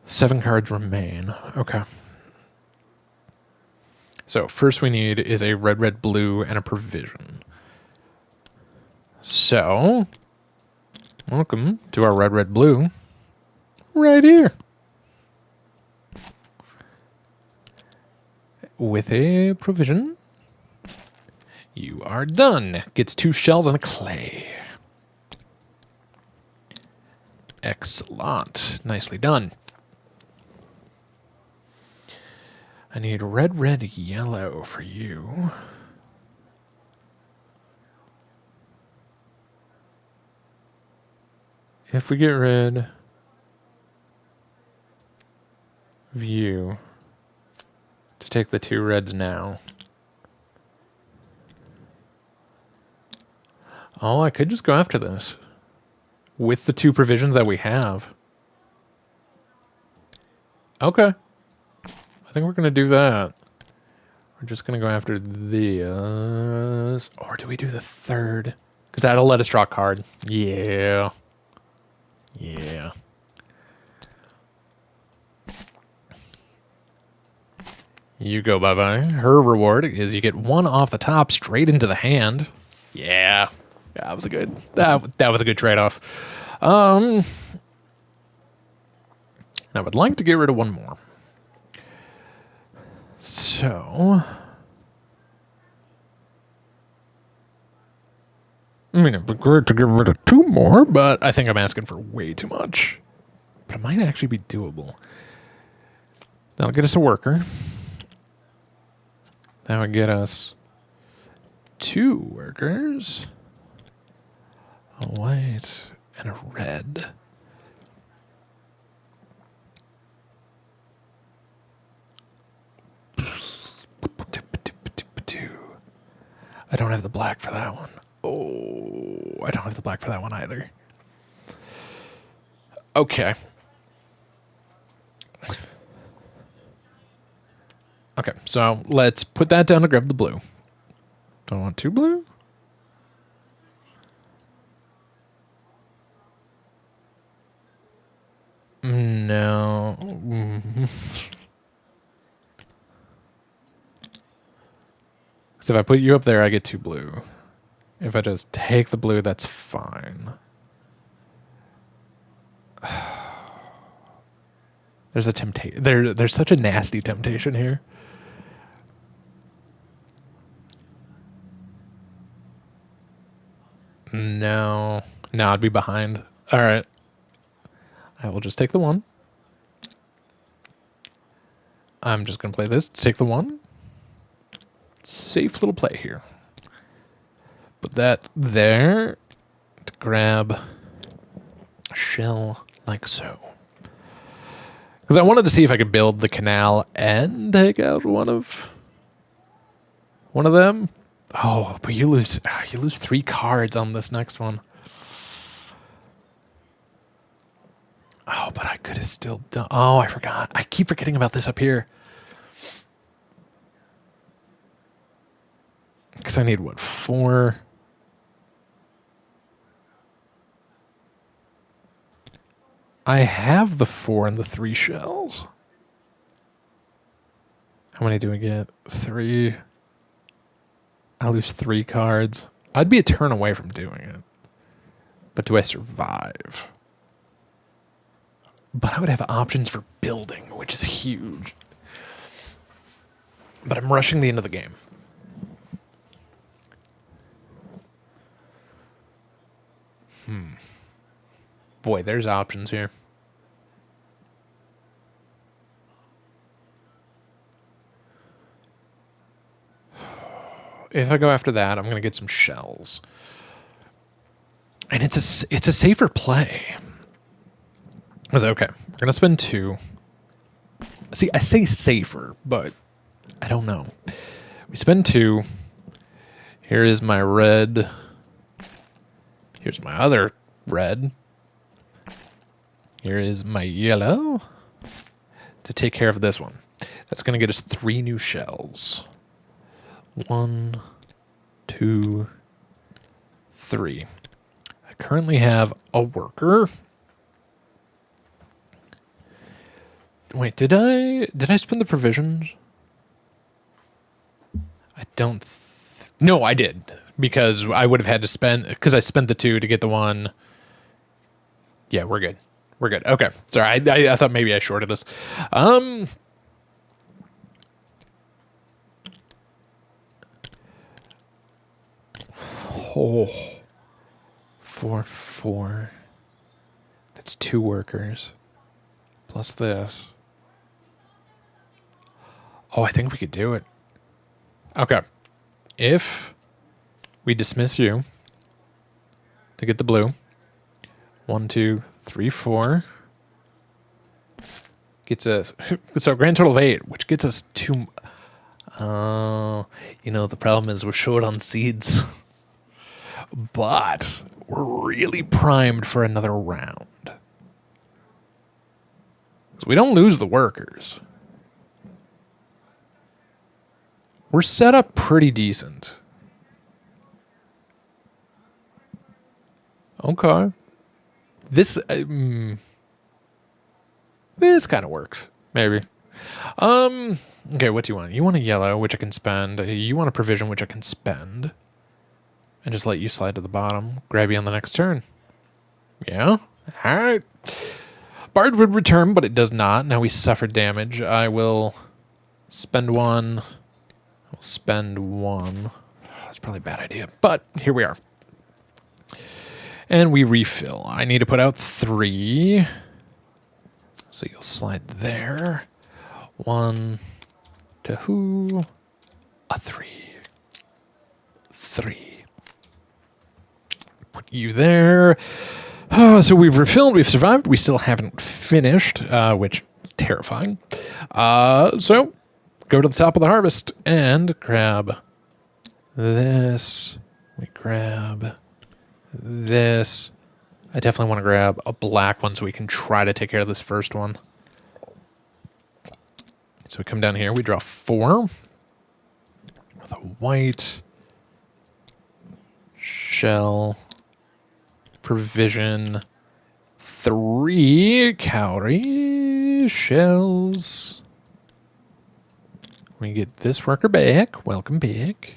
7 cards remain. Okay. So first we need is a red, red, blue, and a provision. So welcome to our red, red, blue right here. With a provision. You are done. Gets 2 shells and a clay. Excellent. Nicely done. I need red, red, yellow for you. If we get rid of you to take the 2 reds now. Oh, I could just go after this with the 2 provisions that we have. Okay. I think we're going to do that. We're just going to go after this. Or do we do the 3rd? Because that'll let us draw a card. Yeah. Yeah. You go bye-bye. Her reward is you get 1 off the top straight into the hand. Yeah. That was a good that was a good trade-off. I would like to get rid of 1 more. So I mean, it'd be great to get rid of 2 more, but I think I'm asking for way too much. But it might actually be doable. That'll get us a worker. That would get us 2 workers. A white and a red. I don't have the black for that one. Oh, I don't have the black for that one either. Okay. Okay, so let's put that down to grab the blue. Do I want 2 blue? No. Because if I put you up there, I get 2 blue. If I just take the blue, that's fine. There's a temptation. There's such a nasty temptation here. No. No, I'd be behind. All right. I will just take the 1. I'm just going to play this to take the 1. Safe little play here. Put that there to grab a shell like so. Because I wanted to see if I could build the canal and take out one of them. Oh, but you lose 3 cards on this next one. Oh, but I could have still done. Oh, I forgot. I keep forgetting about this up here. Because I need what, 4? I have the 4 and the 3 shells. How many do we get? 3. I lose 3 cards. I'd be a turn away from doing it. But do I survive? But I would have options for building, which is huge. But I'm rushing the end of the game. Boy, there's options here. If I go after that, I'm going to get some shells. And it's a safer play. Okay, we're going to spend 2. See, I say safer, but I don't know. We spend 2. Here is my red. Here's my other red. Here is my yellow to take care of this one. That's going to get us 3 new shells. 1, 2, 3. I currently have a worker. Wait, did I spend the provisions? I don't. No, I did, because I would have had to spend, because I spent the 2 to get the 1. Yeah, we're good. We're good. Okay. Sorry, I thought maybe I shorted us. Oh, 4, 4. That's 2 workers. Plus this. Oh, I think we could do it. Okay. If we dismiss you to get the blue, 1, 2, 3, 4. Gets us, so a grand total of 8, which gets us 2. You know, the problem is we're short on seeds. But we're really primed for another round. So we don't lose the workers. We're set up pretty decent. Okay. This this kind of works, maybe. Okay, what do you want? You want a yellow, which I can spend. You want a provision, which I can spend. And just let you slide to the bottom. Grab you on the next turn. Yeah? Alright. Bard would return, but it does not. Now we suffer damage. I will spend 1. I'll spend 1. That's probably a bad idea, but here we are. And we refill. I need to put out 3. So you'll slide there. 1, 2, a 3. 3. Put you there. So we've refilled, we've survived. We still haven't finished, which terrifying. So go to the top of the harvest and grab this. We grab this. I definitely want to grab a black one so we can try to take care of this first one. So we come down here, we draw 4 with a white shell. Provision 3 cowrie shells. We get this worker back. Welcome back.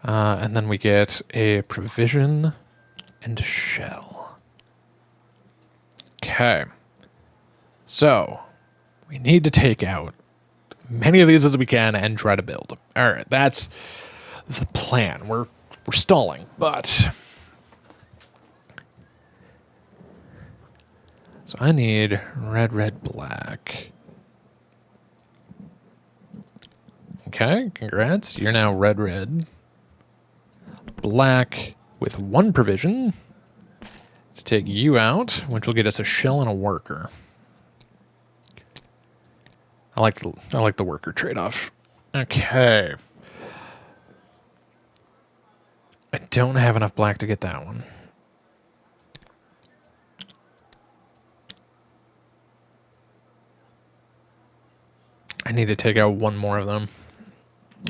And then we get a provision and a shell. Okay. So we need to take out many of these as we can and try to build. All right, that's the plan. We're stalling, but so I need red, red, black. Okay, congrats. You're now red, red. Black with 1 provision to take you out, which will get us a shell and a worker. I like the worker trade-off. Okay. I don't have enough black to get that one. I need to take out 1 more of them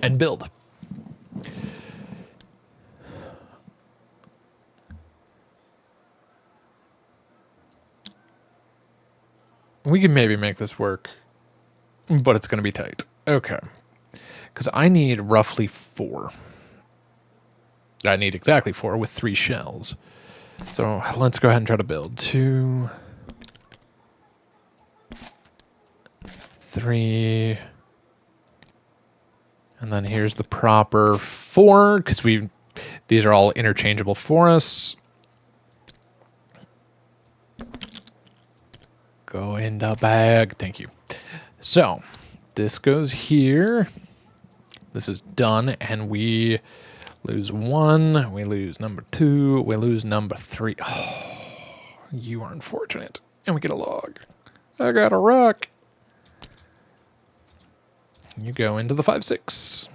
and build. We can maybe make this work, but it's going to be tight. Okay. Because I need roughly 4. I need exactly 4 with 3 shells. So let's go ahead and try to build. 2, 3, and then here's the proper 4 because these are all interchangeable for us. Go in the bag. Thank you. So this goes here. This is done, and we lose 1. We lose number 2. We lose number 3. Oh, you are unfortunate. And we get a log. I got a rock. You go into the 5-6.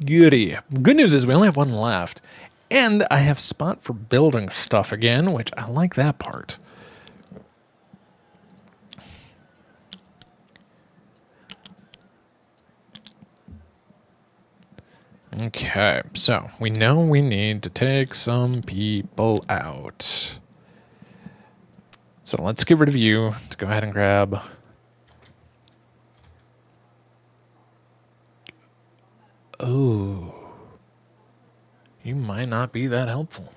Goody. Good news is we only have 1 left. And I have spot for building stuff again, which I like that part. Okay, so we know we need to take some people out. So let's get rid of you to go ahead and grab. Oh, you might not be that helpful.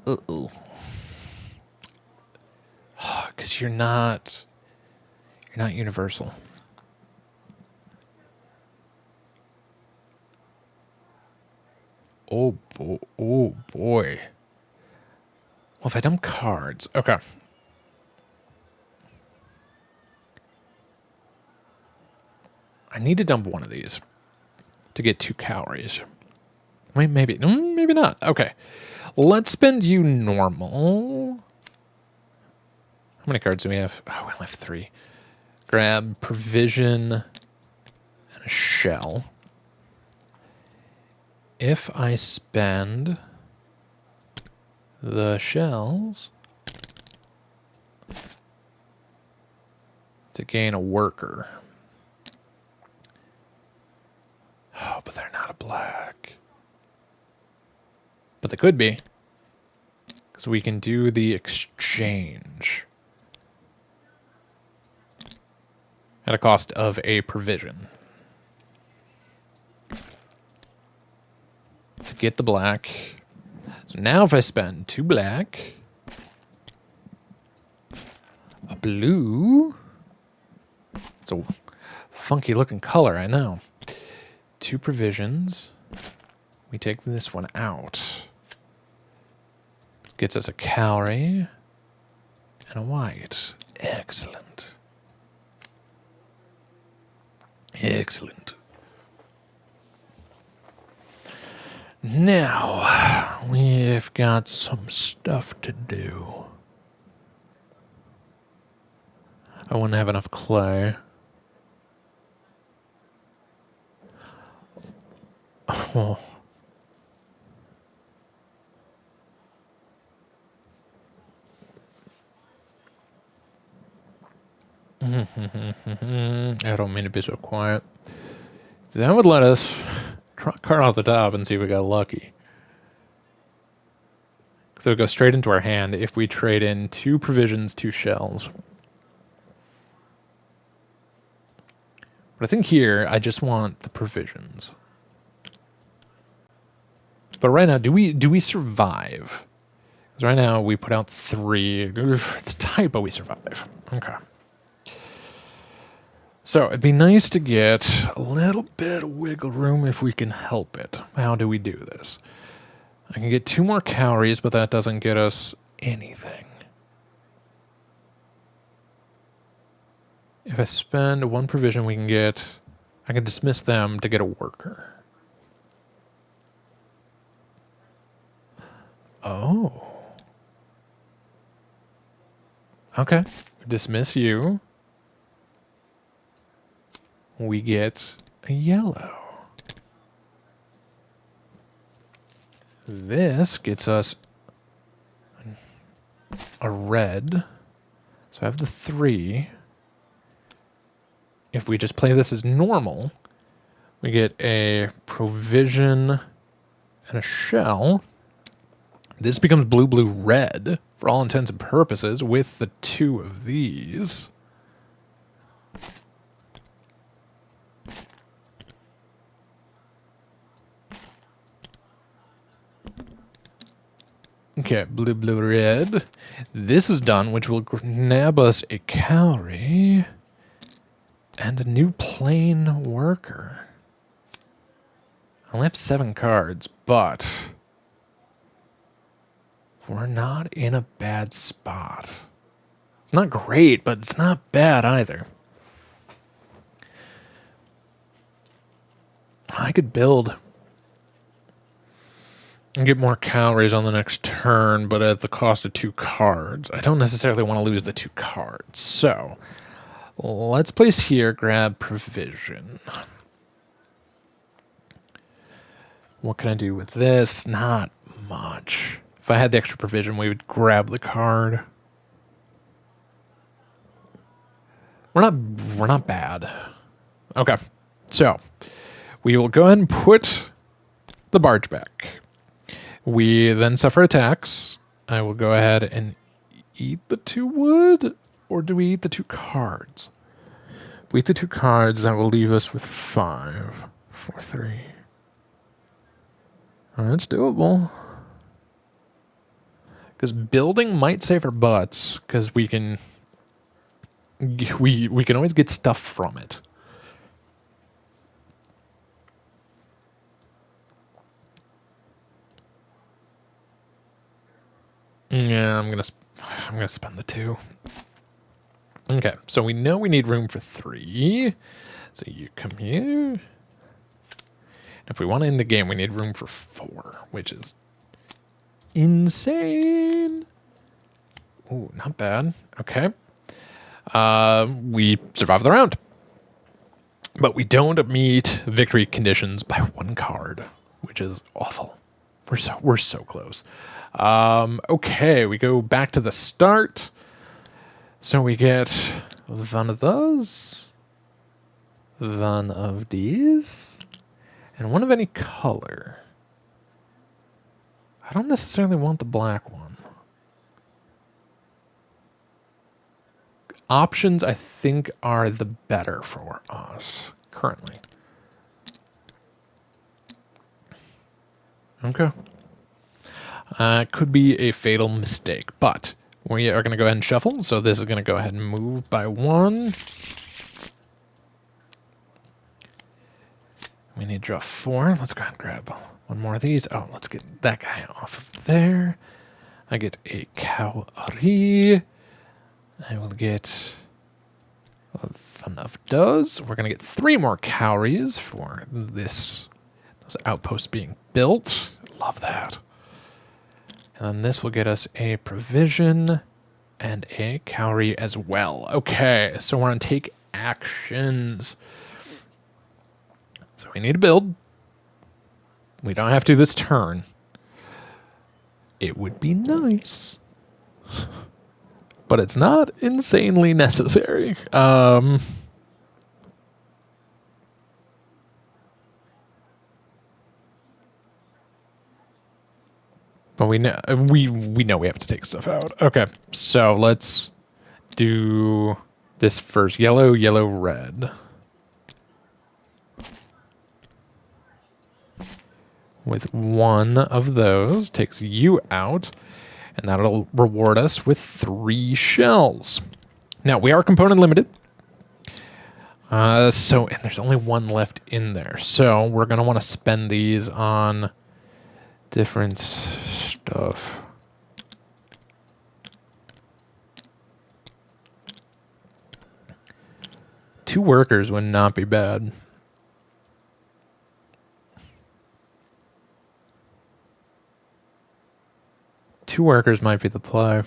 Uh-oh. Because you're not universal. Oh boy. Well, if I dump cards, okay. I need to dump one of these to get 2 calories. Wait, maybe. Maybe not. Okay. Let's spend you normal. How many cards do we have? Oh, we only have 3. Grab provision and a shell. If I spend the shells to gain a worker. Oh, but they're not a black. But they could be. Because we can do the exchange. At a cost of a provision. To get the black. So now if I spend 2 black, a blue, it's a funky looking color, I know. 2 provisions, we take this one out. Gets us a calorie and a white. Excellent. Excellent. Now, we've got some stuff to do. I wouldn't have enough clay. Oh. I don't mean to be so quiet. That would let us cut off the top and see if we got lucky. So it'll go straight into our hand if we trade in 2 provisions, 2 shells. But I think here, I just want the provisions. But right now, do we survive? Because right now, we put out 3. It's tight, but we survive. Okay. So it'd be nice to get a little bit of wiggle room if we can help it. How do we do this? I can get 2 more calories, but that doesn't get us anything. If I spend 1 provision, we can get... I can dismiss them to get a worker. Oh. Okay. Dismiss you. We get a yellow. This gets us a red. So I have the 3. If we just play this as normal, we get a provision and a shell. This becomes blue, blue, red for all intents and purposes with the 2 of these. Okay, blue, blue, red. This is done, which will nab us a calorie and a new plain worker. I only have 7 cards, but we're not in a bad spot. It's not great, but it's not bad either. I could build and get more calories on the next turn, but at the cost of 2 cards. I don't necessarily want to lose the 2 cards. So, let's place here, grab provision. What can I do with this? Not much. If I had the extra provision, we would grab the card. We're not bad. Okay. So, we will go ahead and put the barge back. We then suffer attacks. I will go ahead and eat the 2 wood, or do we eat the 2 cards? If we eat the 2 cards, that will leave us with 5, 4, 3. That's doable. Because building might save our butts, because we can always get stuff from it. Yeah, I'm gonna spend the 2. Okay, so we know we need room for 3. So you come here. If we want to end the game, we need room for 4, which is insane. Ooh, not bad. Okay. We survive the round. But we don't meet victory conditions by 1 card, which is awful. We're so close. Okay, we go back to the start. So we get one of those, one of these, and one of any color. I don't necessarily want the black one. Options, I think, are the better for us currently. Okay. Could be a fatal mistake, but we are going to go ahead and shuffle. So this is going to go ahead and move by 1. We need to draw 4. Let's go ahead and grab one more of these. Oh, let's get that guy off of there. I get a cowrie. I will get one of those. We're going to get 3 more cowries for those outposts being built. Love that. And then this will get us a provision and a cowrie as well. Okay, so we're on take actions. So we need to build. We don't have to this turn. It would be nice. But it's not insanely necessary. But we know we have to take stuff out. Okay, so let's do this first. Yellow, yellow, red. With one of those, takes you out, and that'll reward us with 3 shells. Now, we are component limited. And there's only 1 left in there. So we're going to want to spend these on different stuff. Two workers would not be bad. Two workers might be the play.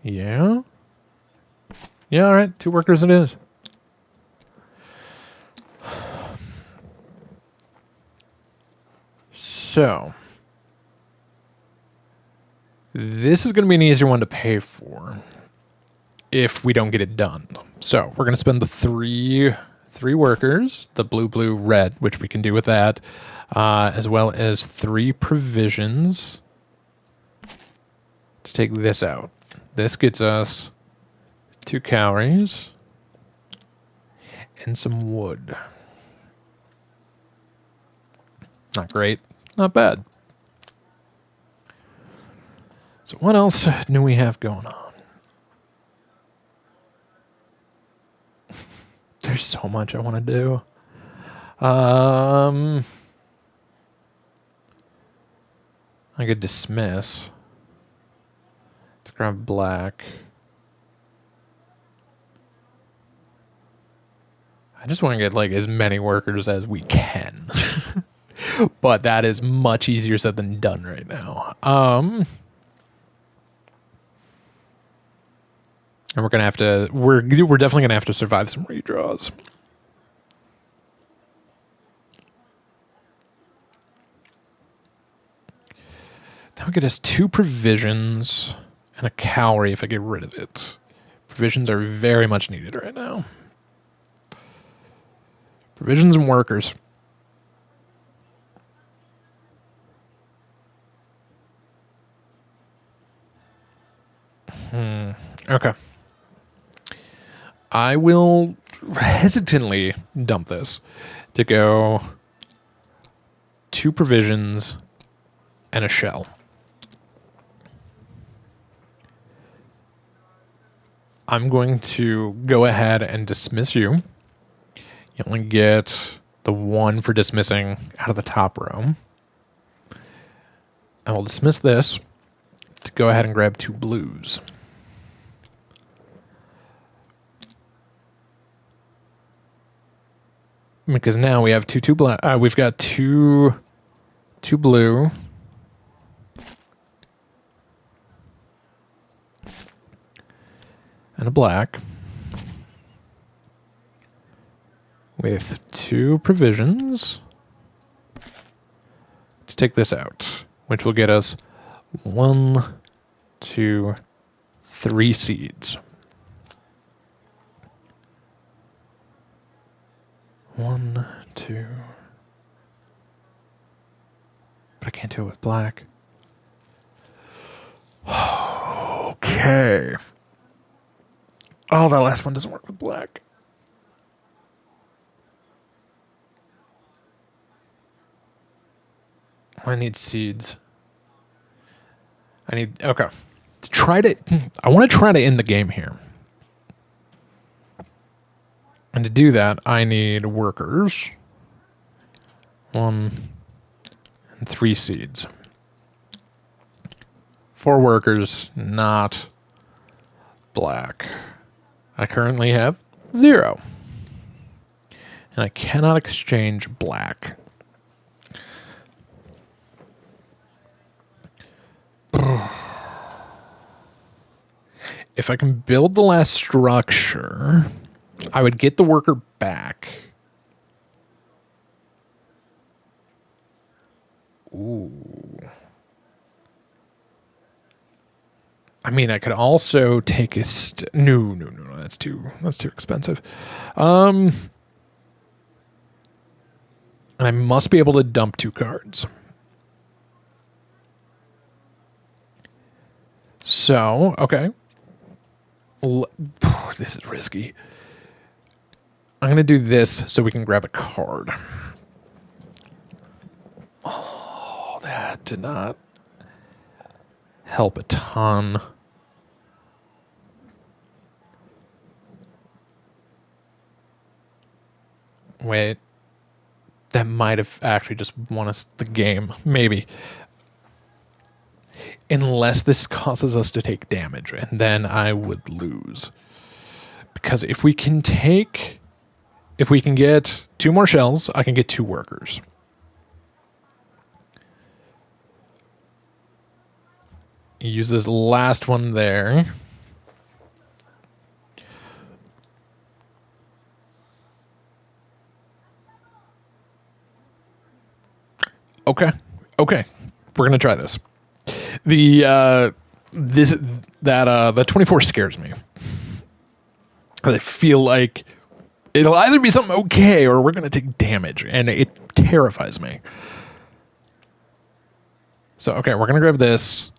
Yeah? Yeah, all right. 2 workers it is. So, this is going to be an easier one to pay for if we don't get it done. So, we're going to spend the three workers, the blue, blue, red, which we can do with that, as well as 3 provisions to take this out. This gets us 2 cowries and some wood. Not great, not bad. So what else do we have going on? There's so much I want to do. I could dismiss. Let's grab black. I just want to get like as many workers as we can. But that is much easier said than done right now. And we're gonna have to we're definitely gonna have to survive some redraws. That would get us 2 provisions and a cowrie if I get rid of it. Provisions are very much needed right now. Provisions and workers. Okay. I will hesitantly dump this to go 2 provisions and a shell. I'm going to go ahead and dismiss you. You only get the 1 for dismissing out of the top row. And we'll dismiss this to go ahead and grab 2 blues. Because now we have two black. We've got two blue. And a black. With 2 provisions to take this out, which will get us 1, 2, 3 seeds. 1, 2. But I can't do it with black. Okay. Oh, that last one doesn't work with black. I need seeds. Okay. I want to try to end the game here. And to do that, I need workers. 1 and 3 seeds. 4 workers, not black. I currently have 0. And I cannot exchange black. If I can build the last structure, I would get the worker back. Ooh. I mean, I could also take a no, that's too expensive. And I must be able to dump 2 cards. So, okay. This is risky. I'm going to do this so we can grab a card. Oh, that did not help a ton. Wait. That might have actually just won us the game. Maybe. Unless this causes us to take damage, and then I would lose. Because if we can get 2 more shells, I can get 2 workers. Use this last one there. Okay. We're gonna try this. The 24 scares me. I feel like it'll either be something okay or we're gonna take damage, and it terrifies me. So okay, we're gonna grab this.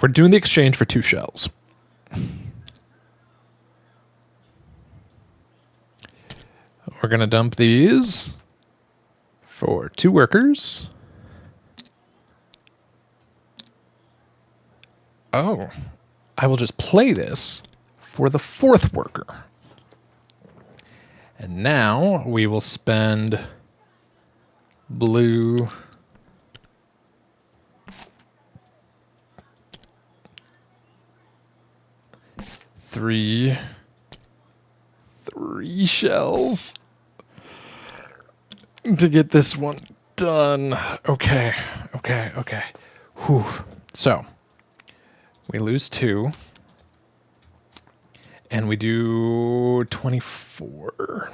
We're doing the exchange for 2 shells. We're gonna dump these for 2 workers. Oh, I will just play this for the 4th worker. And now we will spend blue. Three shells to get this one done. Okay. Whew. So we lose 2. And we do 24.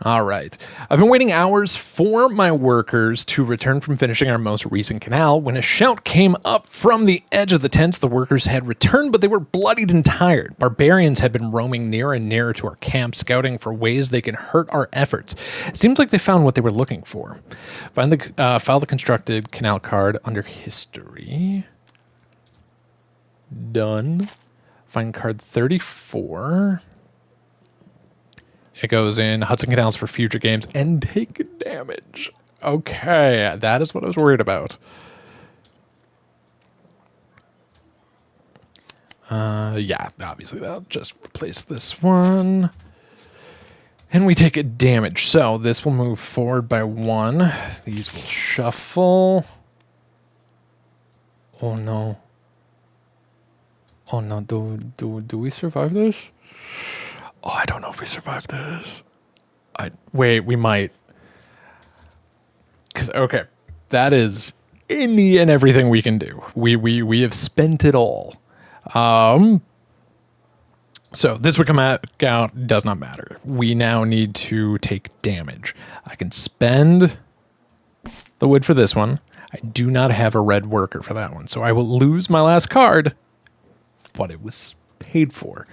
All right. I've been waiting hours for my workers to return from finishing our most recent canal when a shout came up from the edge of the tents. The workers had returned, but they were bloodied and tired. Barbarians had been roaming nearer and nearer to our camp, scouting for ways they can hurt our efforts. It seems like they found what they were looking for. File the constructed canal card under history. Done. Find card 34. It goes in Hudson Canals for future games and take damage. Okay, that is what I was worried about. Yeah, obviously that'll just replace this one. And we take a damage. So this will move forward by 1. These will shuffle. Oh no. Oh no, do we survive this? Oh, I don't know if we survive this. Wait, we might. Okay, that is any and everything we can do. We have spent it all. So this would come out, does not matter. We now need to take damage. I can spend the wood for this one. I do not have a red worker for that one, so I will lose my last card, but it was paid for.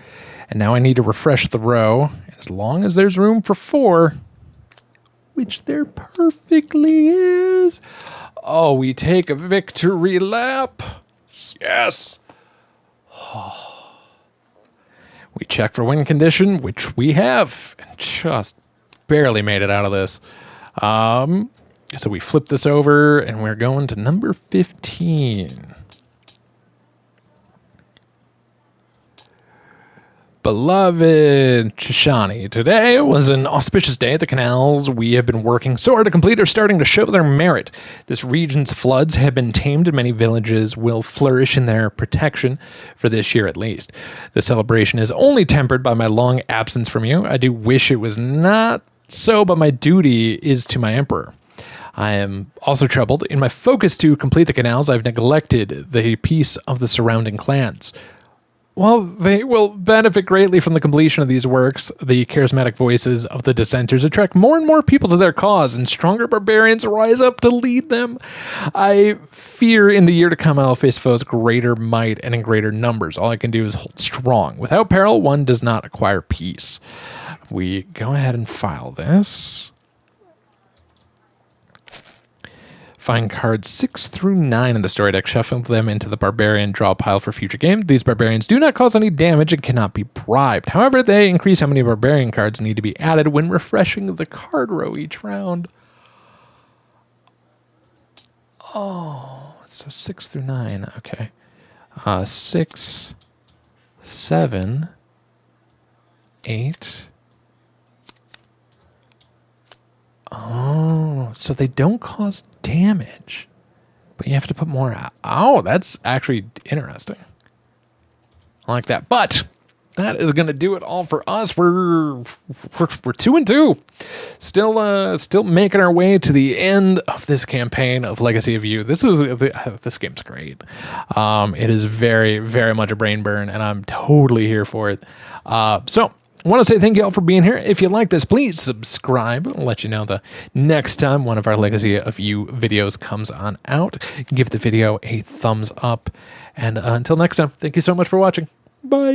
And now I need to refresh the row. As long as there's room for 4, which there perfectly is. Oh, we take a victory lap. Yes. We check for win condition, which we have, and just barely made it out of this. So we flip this over, and we're going to number 15. Beloved Chishani, today was an auspicious day at the canals we have been working so hard to complete are starting to show their merit. This region's floods have been tamed and many villages will flourish in their protection for this year at least. The celebration is only tempered by my long absence from you. I do wish it was not so, but my duty is to my emperor. I am also troubled. In my focus to complete the canals, I've neglected the peace of the surrounding clans. While they will benefit greatly from the completion of these works, the charismatic voices of the dissenters attract more and more people to their cause, and stronger barbarians rise up to lead them. I fear in the year to come I'll face foes greater might and in greater numbers. All I can do is hold strong. Without peril, one does not acquire peace. We go ahead and file this. Find cards 6 through 9 in the story deck, shuffle them into the barbarian draw pile for future game. These barbarians do not cause any damage and cannot be bribed. However, they increase how many barbarian cards need to be added when refreshing the card row each round. Oh, so 6 through 9. Okay. 6, 7, 8. Oh, so they don't cause damage, but you have to put more out. Oh, that's actually interesting. I like that. But that is going to do it all for us. We're 2-2. Still making our way to the end of this campaign of Legacy of You. This game's great. It is very, very much a brain burn, and I'm totally here for it. So I want to say thank you all for being here. If you like this, please subscribe. I'll let you know the next time one of our Legacy of You videos comes on out. Give the video a thumbs up. And until next time, thank you so much for watching. Bye.